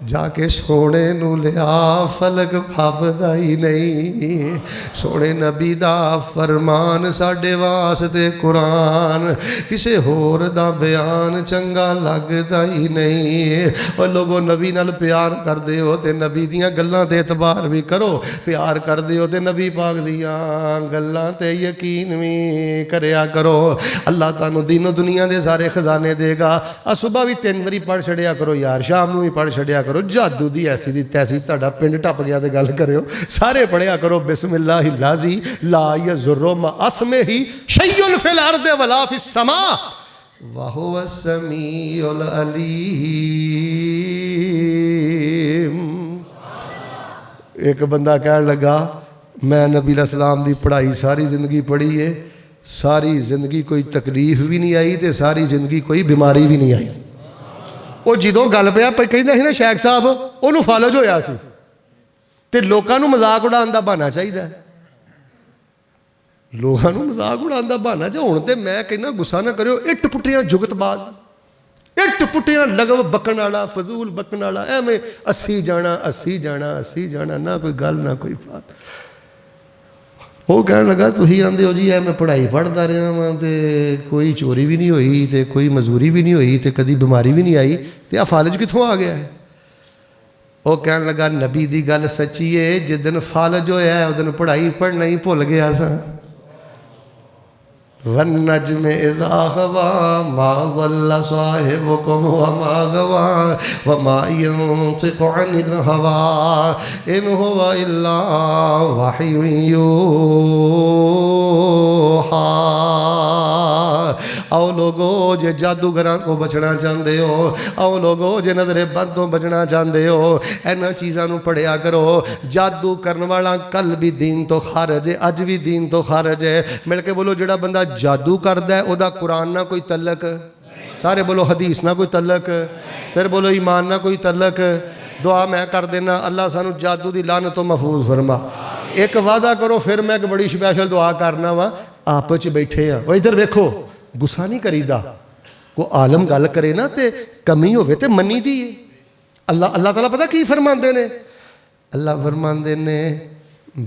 جا کے سونے نو لیا فلک پھبدا ہی نہیں. سونے نبی دا فرمان ساڈے واسطے قرآن, کسے ہور دا بیان چنگا لگدا ہی نہیں. اور لوگوں نبی نال پیار کر دیو تے نبی دیاں گلاں تے اعتبار بھی کرو, پیار کر دیو تے نبی پاک دیاں گلاں تے یقین بھی کریا کرو. اللہ تعالیٰ دین و دنیا دے سارے خزانے دے گا. صبح بھی 3 واری پڑھ چھڑیا کرو یار, شام نو بھی پڑھ چھڑیا کرو. جادو دی ایسی دی تیسی تہاڈا پنڈ ٹپ گیا تے گل کریو, سارے پڑھیا کرو بسم اللہ الذی لا یضر مع اسمہ شیء فی الارض ولا فی السماء وہو السمیع العلیم. ایک بندہ کہنے لگا میں نبی علیہ السلام دی پڑھائی ساری زندگی پڑھی ہے, ساری زندگی کوئی تکلیف بھی نہیں آئی تے ساری زندگی کوئی بیماری بھی نہیں آئی. وہ جدوں گل پیا کہندا سی نا شیخ صاحب انہوں فالج ہویا سی تے لوکاں نوں مذاق اڑان دا بہانا چاہیے, لوگاں نوں مذاق اڑان دا بہانا چاہیے. ہن تے میں کہنا غصہ نہ کریو, اٹ پٹیاں جگت باز, اٹ پٹیاں لگو بکن والا, فضول بکن والا, ایویں اسی جانا اسی جانا اسی جانا, نہ کوئی گل نہ کوئی بات. وہ کہنے لگا تھی آدھے ہو جی میں پڑھائی پڑھتا رہا ہاں تے کوئی چوری بھی نہیں ہوئی تے کوئی مزدوری بھی نہیں ہوئی تے کدی بیماری بھی نہیں آئی تے فالج کتوں آ گیا ہے. وہ کہنے لگا نبی دی گل سچی ہے, جس دن فالج ہویا ہے اس دن پڑھائی پڑھنا ہی بھول گیا سا. والنجم اذا ہوا ما ضل صاحبكم وما غوا وما ينطق عن الهوى ان هو الا وحي يوحى. آؤ لوگو جے جادوگراں کو بچنا چاہتے ہو, آؤ لوگو جے نظر بد تو بچنا چاہتے ہو, اینا چیزاں نو پڑھیا کرو. جادو کرن والا کل بھی دین تو خارج ہے, اج بھی دین تو خارج ہے. مل کے بولو جڑا بندہ جادو کردا ہے او دا قرآن نہ کوئی تعلق, سارے بولو حدیث نہ کوئی تعلق، پھر بولو ایمان نہ کوئی تعلق. دعا میں کر دینا اللہ سانو جادو دی لعنت تو محفوظ فرما. ایک وعدہ کرو پھر میں ایک بڑی سپیشل دعا کرنا وا. آپس بیٹھے ہیں وہ ادھر ویکھو، غصہ نہیں کریدا. کو عالم گل کرے نا تے کمی ہوے تے منی دی. اللہ تعالیٰ پتہ کی فرماندے نے؟ اللہ فرماندے نے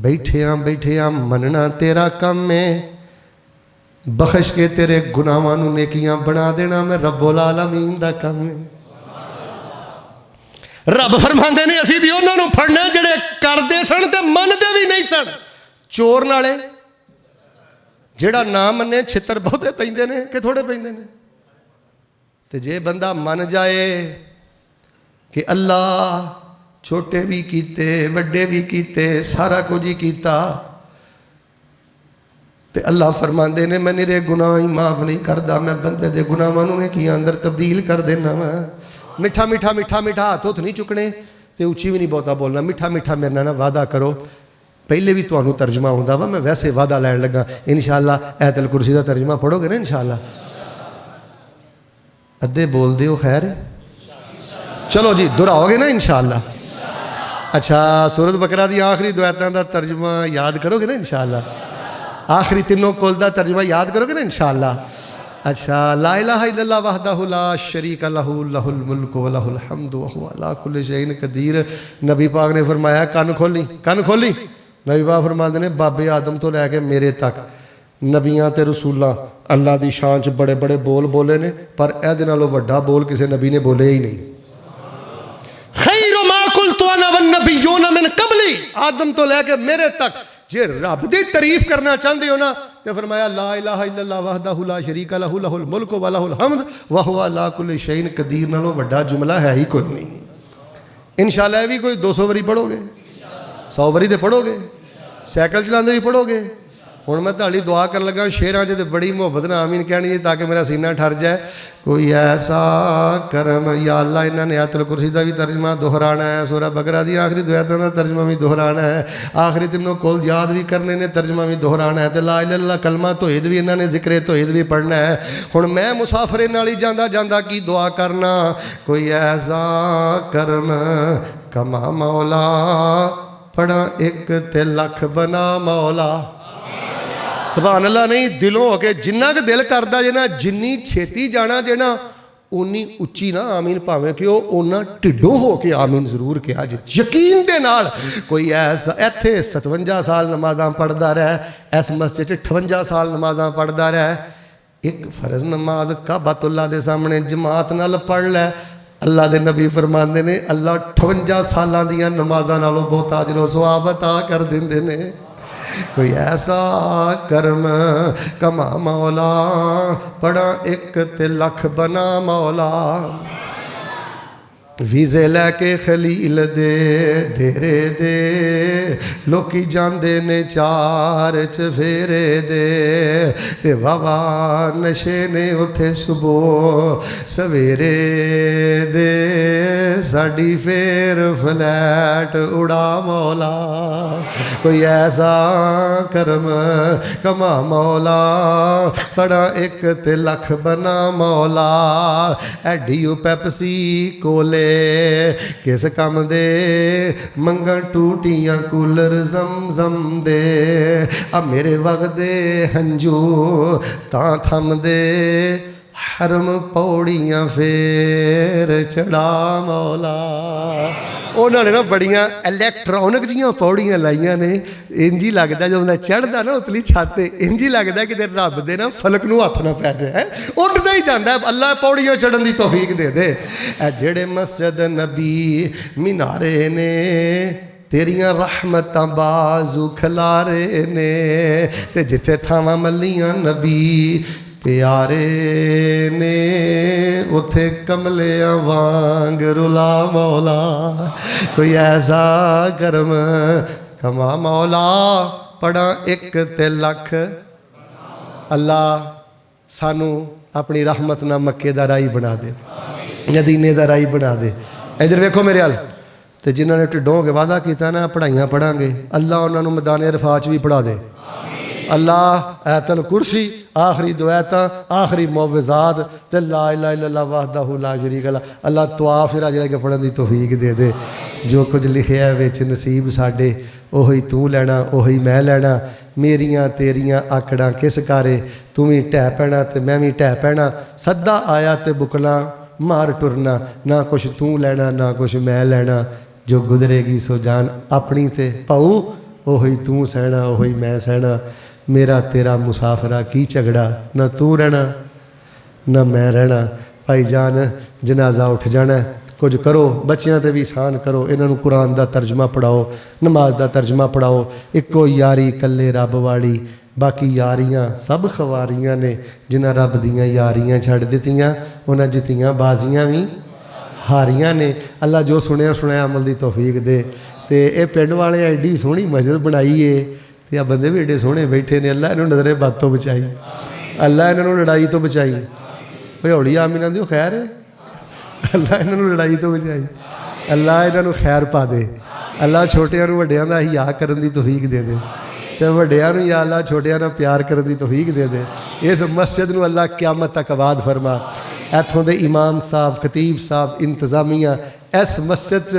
بیٹھیاں مننا تیرا کم ہے، بخش کے تیرے گناہاں نوں نیکیاں بنا دینا میں رب العالمین دا کم ہے. رب فرماندے نے اسی دی انہاں نوں پھڑنا جڑے کردے سن تے مندے بھی نہیں سن. چور نالے جڑا نہ منے چھتر بہتے پیندے نے کہ تھوڑے پیندے نے. تے جے بندہ من جائے کہ اللہ چھوٹے بھی کیتے بڑے بھی کیتے سارا کچھ ہی کیتا، تے اللہ فرماندے نے میں میرے گناہ ہی معاف نہیں کردا، میں بندے دے گناہاں نوں نیکیاں اندر تبدیل کر دینا وا. میٹھا میٹھا میٹھا میٹھا ہاتھ ہوت نہیں چکنے تے اچھی بھی نہیں بہتا بولنا. میٹھا میٹھا میرے نال وعدہ کرو. پہلے بھی تمہیں ترجمہ ہوندا وا، میں ویسے وعدہ لین لگا انشاءاللہ آیت الکرسی دا ترجمہ پڑھو گے نا انشاءاللہ. ادھے بول دیو خیر. چلو جی دہراؤ گے نا انشاءاللہ. اچھا سورۃ بقرہ دی آخری دو آیتاں دا ترجمہ یاد کرو گے نا انشاءاللہ. آخری تینوں کل دا ترجمہ یاد کرو گے نا انشاءاللہ. اچھا لا الہ الا اللہ وحدہ لا شریک لہ لہ الملک و لہ الحمد وہو علی کل شیء قدیر. نبی پاک نے فرمایا کن کھولی کن کھولی. نبی پاک فرماتے ہیں بابے آدم تو لے کے میرے تک نبیاں تے رسولاں اللہ دی شان چ بڑے بڑے بول بولے نے، پر اے نالوں وڈا بول کسی نبی نے بولے ہی نہیں. خیر ما قلت انا والنبیون من قبلی، آدم تو لے کے میرے تک جے رب دی تعریف کرنا چاہتے ہو نا تے فرمایا لا الہ الا اللہ وحدہ لا شریک لہ لہ الملک و لہ الحمد وہو علی کل شیء قدیر. نالوں وڈا جملہ ہے ہی کوئی نہیں. انشاءاللہ یہ بھی کوئی 200 واری پڑھو گے، 100 واری تے پڑھو گے، سائیکل چلاندے بھی پڑھو گے. ہوں میں تہاڈی دعا کر لگا شیراں چ تے بڑی محبت نال آمین کہنی ہے تاکہ میرا سینہ ٹھر جائے. کوئی ایسا کرم یا اللہ. انہاں نے آیت الکرسی دا بھی ترجمہ دہرانا ہے، سورہ بقرہ دی آخری دو آیتاں دا ترجمہ بھی دہرانا ہے، آخری تینوں کول یاد بھی کرنے نے، ترجمہ بھی دہرانا ہے. تے لا الہ الا اللہ کلمہ توحید بھی انہاں نے ذکر توحید بھی پڑھنا ہے. ہن میں مسافر نال ہی جاندا جاندا کی دعا کرنا، کوئی ایسا کرم کما مولا پڑھا ایک تے لکھ بنا مولا. سبحان اللہ. نہیں دلوں ہو کے جنہ کہ دل کردا جے نا جنی چھیتی جانا جے نا اونی اچھی نا آمین پاویں کہ اونا ٹڈوں ہو کے آمین ضرور کیا جے یقین دے نال. کوئی ایسا ایتھے 57 سال نمازاں پڑھدا رہے، اس مسجد 58 سال نمازاں پڑھدا رہے، ایک فرض نماز کعبۃ اللہ دے سامنے جماعت نال پڑھ لے. اللہ دے نبی فرماندے نے اللہ 58 سالاں دیاں نمازاں نالوں بہت اجر و ثواب عطا کر دیندے نے. کوئی ایسا کرم کما مولا پڑھا ایک تے لکھ بنا مولا. ویزے لے کے خلیل دے ڈیرے دے لوکی جاندے نے چار چفیرے دے تے واہ نشے نے اتھے صبح سویرے دے ساڈی پھر فلیٹ اڑا مولا. کوئی ایسا کرم کما مولا پڑھا ایک تے لکھ بنا مولا. ایڈیو پیپسی کولے کس کم دے منگن ٹوٹیاں کولر زم دے آ میرے وقت دے ہنجو تاں تھم دے حرم پوڑیاں پھر چڑھا مولا. انہوں نے نا بڑیاں الیکٹرونک جیاں پوڑیاں لائیاں نے انجی لگتا جب میں چڑھتا نا اتلی چھاتے انجی لگتا کہ رب دے نا فلک نو ہاتھ نہ پی جائے اٹھتا ہی جانا ہے. اللہ پوڑیاں چڑھن دی توفیق دے دے. اے جڑے مسجد نبی مینارے نے تیریاں رحمتاں بازو کھلارے نے تے جتھے تھاواں ملیاں نبی پیارے نے اتھے کملیاں وانگ رلا مولا. کوئی ایسا کرم کما مولا پڑھا ایک تے لکھ. اللہ سانو اپنی رحمت نہ مکے دا رائی بنا دے، مدینے دا رائی بنا دے. ادھر ویکھو میرے حال تے جنہوں نے ٹڈوں کے وعدہ کیتا نا پڑھائیاں پڑھاں گے اللہ انہوں نے میدان عرفات بھی پڑھا دے. اللہ ایتل کرسی آخری دوایتاں آخری معوذات تے لا الہ الا اللہ وحدہ لا شریک لہ اللہ دعا پھر اج کے پڑھن دی توفیق دے دے جو کچھ لکھیا ہے وچ نصیب ساڈے اوہی تو لینا اوہی میں لینا میریاں تیریاں آکڑاں کس کارے تو بھی ٹہ پینا تے میں بھی ٹہ پینا سدا آیا تے بکلا مار ٹرنا نہ کچھ تو لینا نہ کچھ میں لینا جو گزرے گی سو جان اپنی تے پاؤ اوہی تو سہنا اوہی میں سہنا میرا تیرا مسافرہ کی جھگڑا نہ تو رہنا نہ میں رہنا بھائی جان جنازہ اٹھ جانا کچھ کرو بچیاں تے بھی احسان کرو انہاں نوں قرآن دا ترجمہ پڑھاؤ نماز دا ترجمہ پڑھاؤ اکو یاری کلے رب والی باقی یاریاں سب خواریاں نے جنہاں رب دیاں یاریاں چھڑ دتیاں انہاں جتیاں بازیاں بھی ہاریاں نے اللہ جو سنیا سنیا عمل دی توفیق دے تے اے پنڈ والے ایڈی سونی مسجد بنائی ہے تے آ بندے بھی ایڈے سونے بیٹھے نے اللہ انہوں نظر بد تو بچائی اللہ انہوں لڑائی تو بچائی کوئی ہولی آمین آندی خیر ہے اللہ انہوں لڑائی تو بچائی اللہ انہوں خیر پا دے اللہ چھوٹیاں نوں وڈیاں دا حیا کرن دی توفیق دے دے تے وڈیاں نوں یا اللہ چھوٹیاں نال پیار کرن دی توفیق دے دے اس مسجد نوں اللہ قیامت تک آباد فرما ایتھوں دے امام صاحب خطیب صاحب انتظامیہ اس مسجد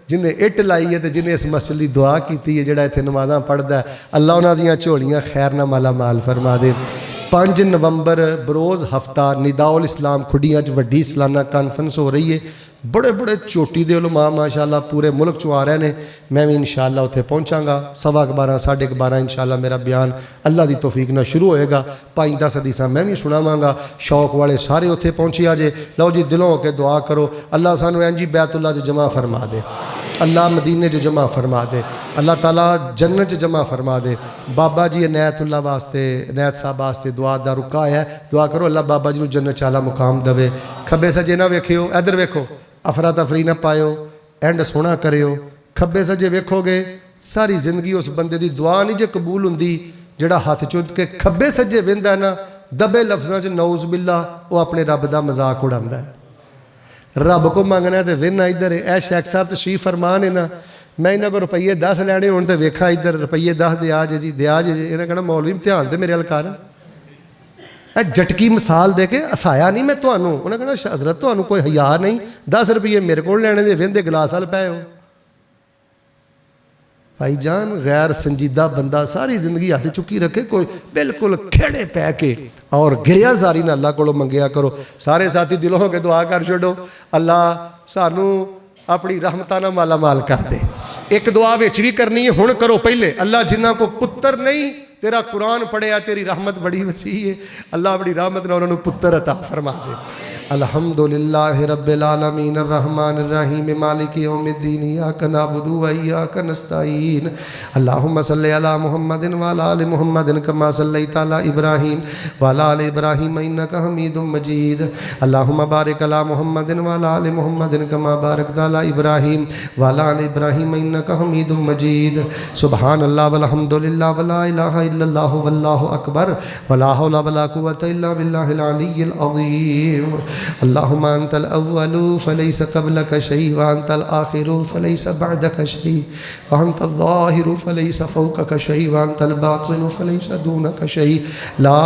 جنہیں اٹ لائی ہے جنہیں اس مسجد کی دعا کی ہے جڑا اتنے نمازاں پڑھتا ہے اللہ انہاں دیاں جھولیاں خیر نہ مالا مال فرما دے 5 نومبر بروز ہفتہ نداء الاسلام کھڈیاں وڈی سالانہ کانفرنس ہو رہی ہے بڑے بڑے چوٹی دے علماء ماشاءاللہ پورے ملک چوں آ رہے ہیں میں بھی انشاءاللہ اتنے پہنچاں گا 12:15 12:30 انشاءاللہ میرا بیان اللہ دی توفیق نہ شروع ہوئے گا 5-10 حدیثاں میں بھی سناواں گا شوق والے سارے اتنے پہنچے آ جے لو جی دلوں ہو کے دعا کرو اللہ سانو انجی بیت اللہ جو جمع فرما دے اللہ مدینے جو جمع فرما دے اللہ تعالیٰ جنت جو جمع فرما دے بابا جی عنایت اللہ واسطے عنایت صاحب واسطے دعا دا رکا ہے دعا کرو اللہ بابا جی نو جنت چالا مقام دے کھبے سجے نہ ویکھیو ادھر ویکھو افراتفری نہ پایو اینڈ سونا کریو کھبے سجے ویکھو گے ساری زندگی اس بندے دی دعا نہیں جے قبول ہوندی جڑا ہاتھ چوت کے کھبے سجے ویندا ہے نا دبے لفظاں چ نعوذ باللہ وہ اپنے رب دا مذاق اڑاندا ہے رب کو منگنا ہے تو وہنا ادھر ہے اے شیخ صاحب تشریف فرمان ہے نا میں انہاں کو روپیے 10 لینے ہون تے ویکھا ادھر روپیے 10 دیا جے جی دیا جے انہاں کہنا مولوی امتحان تے میرے ال کر اے جٹکی مثال دے کے ہسایا نہیں میں تانوں انہاں کہنا حضرت تانوں کوئی حیا نہیں 10 روپیے میرے کول لینے دے ویندے گلاس ال پئے ہو بھائی جان غیر سنجیدہ بندہ ساری زندگی ہاتھ چکی رکھے کوئی بالکل کھیڑے پہ کے اور گریا زاری نہ اللہ کو منگیا کرو سارے ساتھی دلوں ہو کے دعا کر چھوڑو اللہ سانو اپنی رحمتہ نہ مالا مال کر دے ایک دعا وچ بھی کرنی ہے ہن کرو پہلے اللہ جنہ کو پتر نہیں تیرا قرآن پڑھیا تیری رحمت بڑی وسیع ہے اللہ اپنی رحمت نہ انہوں نے پتر عطا فرما دے الحمدللہ رب العالمین الرحمن الرحیم مالک یوم الدین ایاک نعبد و ایاک نستعین اللہم صلی علی محمد وعلی آل محمد کما صلیت علی ابراہیم وعلی آل ابراہیم انک حمید مجید اللہم بارک علی محمد وعلی آل محمد کما بارکت علی ابراہیم وعلی آل ابراہیم انک حمید مجید سبحان اللہ والحمدللہ ولا الہ الا اللہ واللہ اکبر ولا حول ولا قوة الا باللہ العلی العظیم اللہم انت الاول فلیس قبلک شیء وانت الآخر فلیس بعدک شیء وانت الظاہر فلیس فوقک شیء وانت الباطن فلیس دونک شیء لا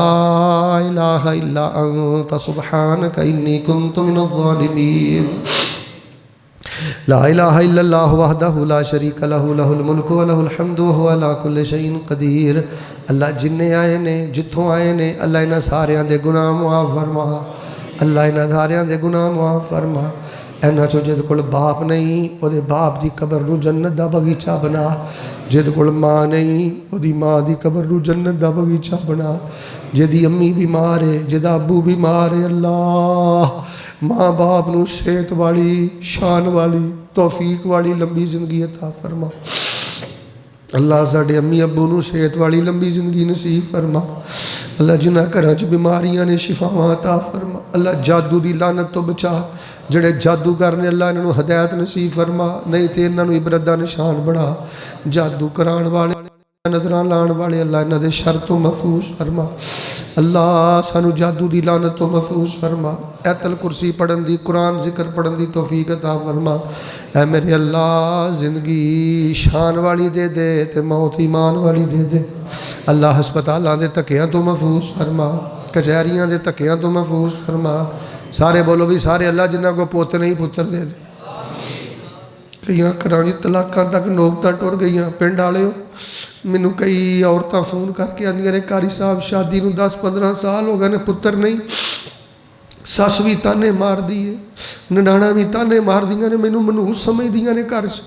الہ الا انت سبحانک انی کنت من الظالمین لا الہ الا اللہ وحدہ لا شریک لہ لہ الملک و لہ الحمد وہو علی کل شیء قدیر اللہ جننے آئے نے جتھوں آئے نے اللہ انہاں ساریاں دے گناہ معاف فرما اللہ انہاں ساریاں دے گناہ معاف فرما انہاں چوں جد کول باپ نہیں او دے باپ دی قبر نو جنت دا باغیچہ بنا جد کول ماں نہیں او دی ماں دی قبر نو جنت دا باغیچہ بنا جدی امی بیمار ہے جدا ابو بیمار ہے اللہ ماں باپ نو صحت والی شان والی توفیق والی لمبی زندگی عطا فرما اللہ ساڈے امی ابو نو صحت والی لمبی زندگی نصیب فرما اللہ جنہ گھراں چ بیماریاں نے شفاواں عطا فرما اللہ جادو دی لعنت تو بچا جڑے جادوگر نے اللہ انہاں نو ہدایت نصیب فرما نہیں تے انہاں نو عبرت دا نشان بنا جادو کران والے نظراں لان والے اللہ انہاں دے شر تو محفوظ فرما اللہ سانو جادو دی لعنت تو محفوظ فرما، ایت الکرسی پڑھن دی، قرآن ذکر پڑھن دی توفیق عطا فرما۔ اے میرے اللہ زندگی شان والی دے دے تے موت ایمان والی دے دے۔ اللہ ہسپتالاں دے دھکیاں تو محفوظ فرما، کچہریاں دے دھکیاں تو محفوظ فرما۔ سارے بولو بھی سارے اللہ جنہاں کو پوت نہیں پتر دے دے۔ کئیاں کراں طلاقاں تک نوبتاں ٹر گئیاں۔ پنڈ والےو مینوں کئی عورتاں فون کر کے آندیاں نے قاری صاحب شادی نوں 10-15 سال ہو گئے نے پتر نہیں، سس بھی تانے مار دیے، ننانا بھی تانے مار دیاں نے، مینوں منحوس سمجھ دیاں نے گھر چ۔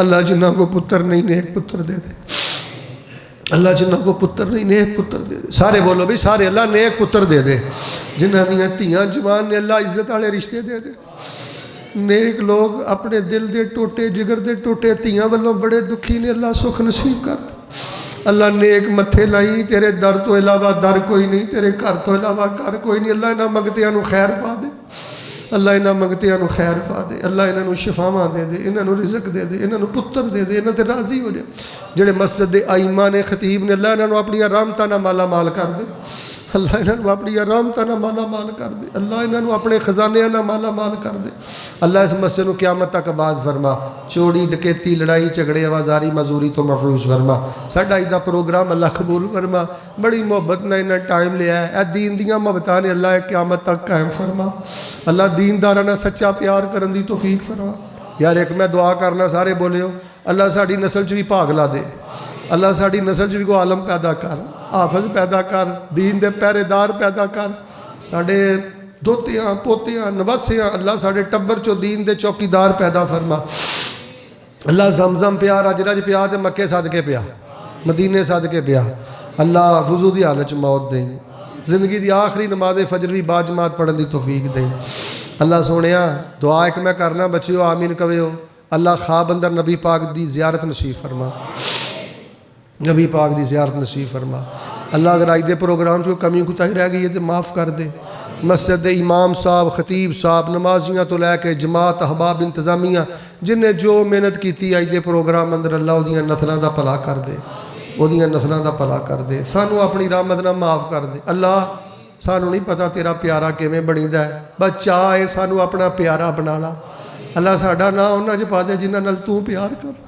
اللہ جنہاں کو پتر نہیں نیک پتر دے دے، اللہ جنہاں کو پتر نہیں نیک پتر دے دے۔ سارے بولو بھی سارے اللہ نیک پتر دے دے، جنہاں دیاں دھیاں جوان نے اللہ عزت والے رشتے دے دے۔ نیک لوگ اپنے دل دے ٹوٹے جگر دے ٹوٹے دھیاں والوں بڑے دکھی نے، اللہ سکھ نصیب کر دے۔ اللہ نیک متھے لائی، تیرے در تو علاوہ در کوئی نہیں، تیرے گھر تو علاوہ گھر کوئی نہیں۔ اللہ انہاں منگتیاں نو خیر پا دے، اللہ انہاں منگتیاں نو خیر پا دے، اللہ انہاں نو شفاواں دے دے، انہاں نو رزق دے دے، انہاں نو پتر دے دے، انہاں تے راضی ہو جائے۔ جڑے مسجد دے ائمہ نے خطیب نے، اللہ انہاں نو اپنی رحمتاں نال مالا مال کر دے، اللہ انہاں نو اپنی رحمتاں نال مالا مال کر دے، اللہ انہاں نو اپنے خزانے نال مالا مال کر دے۔ اللہ اس مسجد نو قیامت تک آباد فرما، چوری ڈکیتی لڑائی جھگڑے آوازاری مزوری تو محفوظ فرما۔ ساڈا ایدہ پروگرام اللہ قبول فرما، بڑی محبت نے انہیں ٹائم لیا ہے، اے دین دیاں محبتاں نے اللہ قیامت تک قائم فرما۔ اللہ دینداراں سچا پیار کرن دی توفیق فرما۔ یار ایک میں دعا کرنا، سارے بولے ہو، اللہ ساڈی نسل چ بھی بھاگ لا دے، اللہ ساڈی نسل چ بھی کوئی عالم پیدا کر، حافظ پیدا کر، دین دے پہرے دار پیدا کر، ساڈے دوتیاں پوتیاں نواسیاں اللہ ساڈے ٹبر چو دین دے چوکیدار پیدا فرما۔ اللہ زمزم پیا، رج رج پیا تے مکے صدقے پیا، مدینے صدقے پیا۔ اللہ وضو دی حالت موت دیں، زندگی دی آخری نماز فجر بھی با جماعت پڑھن دی توفیق دیں۔ اللہ سونیا دعا ایک میں کرنا، بچیو آمین کہو۔ اللہ خواب اندر نبی پاک دی زیارت نصیب فرما، نبی پاک دی زیارت نصیب فرما۔ اللہ اگر آج دے پروگرام جو کمی کوتاہی رہ گئی ہے تو معاف کر دے۔ مسجد دے امام صاحب، خطیب صاحب، نمازیاں تو لے کے جماعت احباب انتظامیہ جن نے جو محنت کیتی آج دے پروگرام اندر، اللہ اودیاں نسلاں دا بھلا کر دے، اودیاں نسلاں دا بھلا کر دے، سانو اپنی رحمت نال معاف کر دے۔ اللہ سانو نہیں پتا تیرا پیارا کیویں بنیدا ہے، بس چاہ ہے سانو اپنا پیارا بنا لا۔ اللہ ساڈا نام انہاں چ پا دے جنہاں نال تو پیار کر۔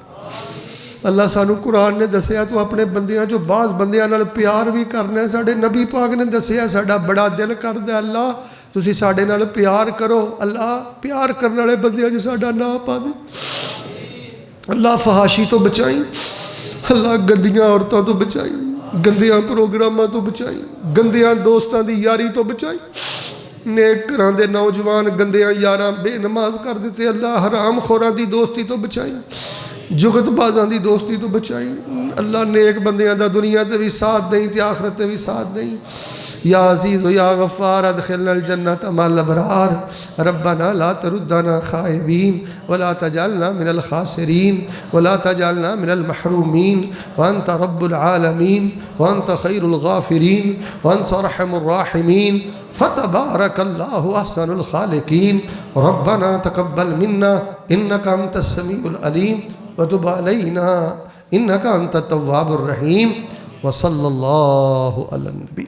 اللہ سانو قرآن نے دسیا تو اپنے بندیاں جو بعض بندیاں نال پیار بھی کرنا ہے، ساڈے نبی پاک نے دسیا ساڈا بڑا دل کردا ہے اللہ تسی ساڈے نال پیار کرو۔ اللہ پیار کرنے والے بندیاں جو ساڈا نام پا دے۔ اللہ فحاشی تو بچائی، اللہ گندیاں عورتوں تو بچائی، گندیاں پروگراماں تو بچائی، گندیاں دوستاں دی یاری تو بچائی، نیک گھراں دے نوجوان گندیاں یاراں بے نماز کر دیتے، اللہ حرام خوراں دی دوستی تو بچائی، جگت بازاں دی دوستی تو بچائی۔ اللہ نیک بندیاں دا دنیا تے بھی ساتھ دیں تے آخرت تے بھی ساتھ دیں۔ یا عزیز و یا غفار ادخلنا الجنت مع الابرار ربنا لا تردنا خائبین ولا تجعلنا من الخاسرین ولا تجعلنا من المحرومین وانت رب العالمین وانت خیر الغافرین وانت ارحم الراحمین فتبارک اللہ احسن الخالقین ربنا تقبل منا انک انت السمیع العلیم وتب علینا انک انت التواب الرحیم وصلی اللہ علی النبی۔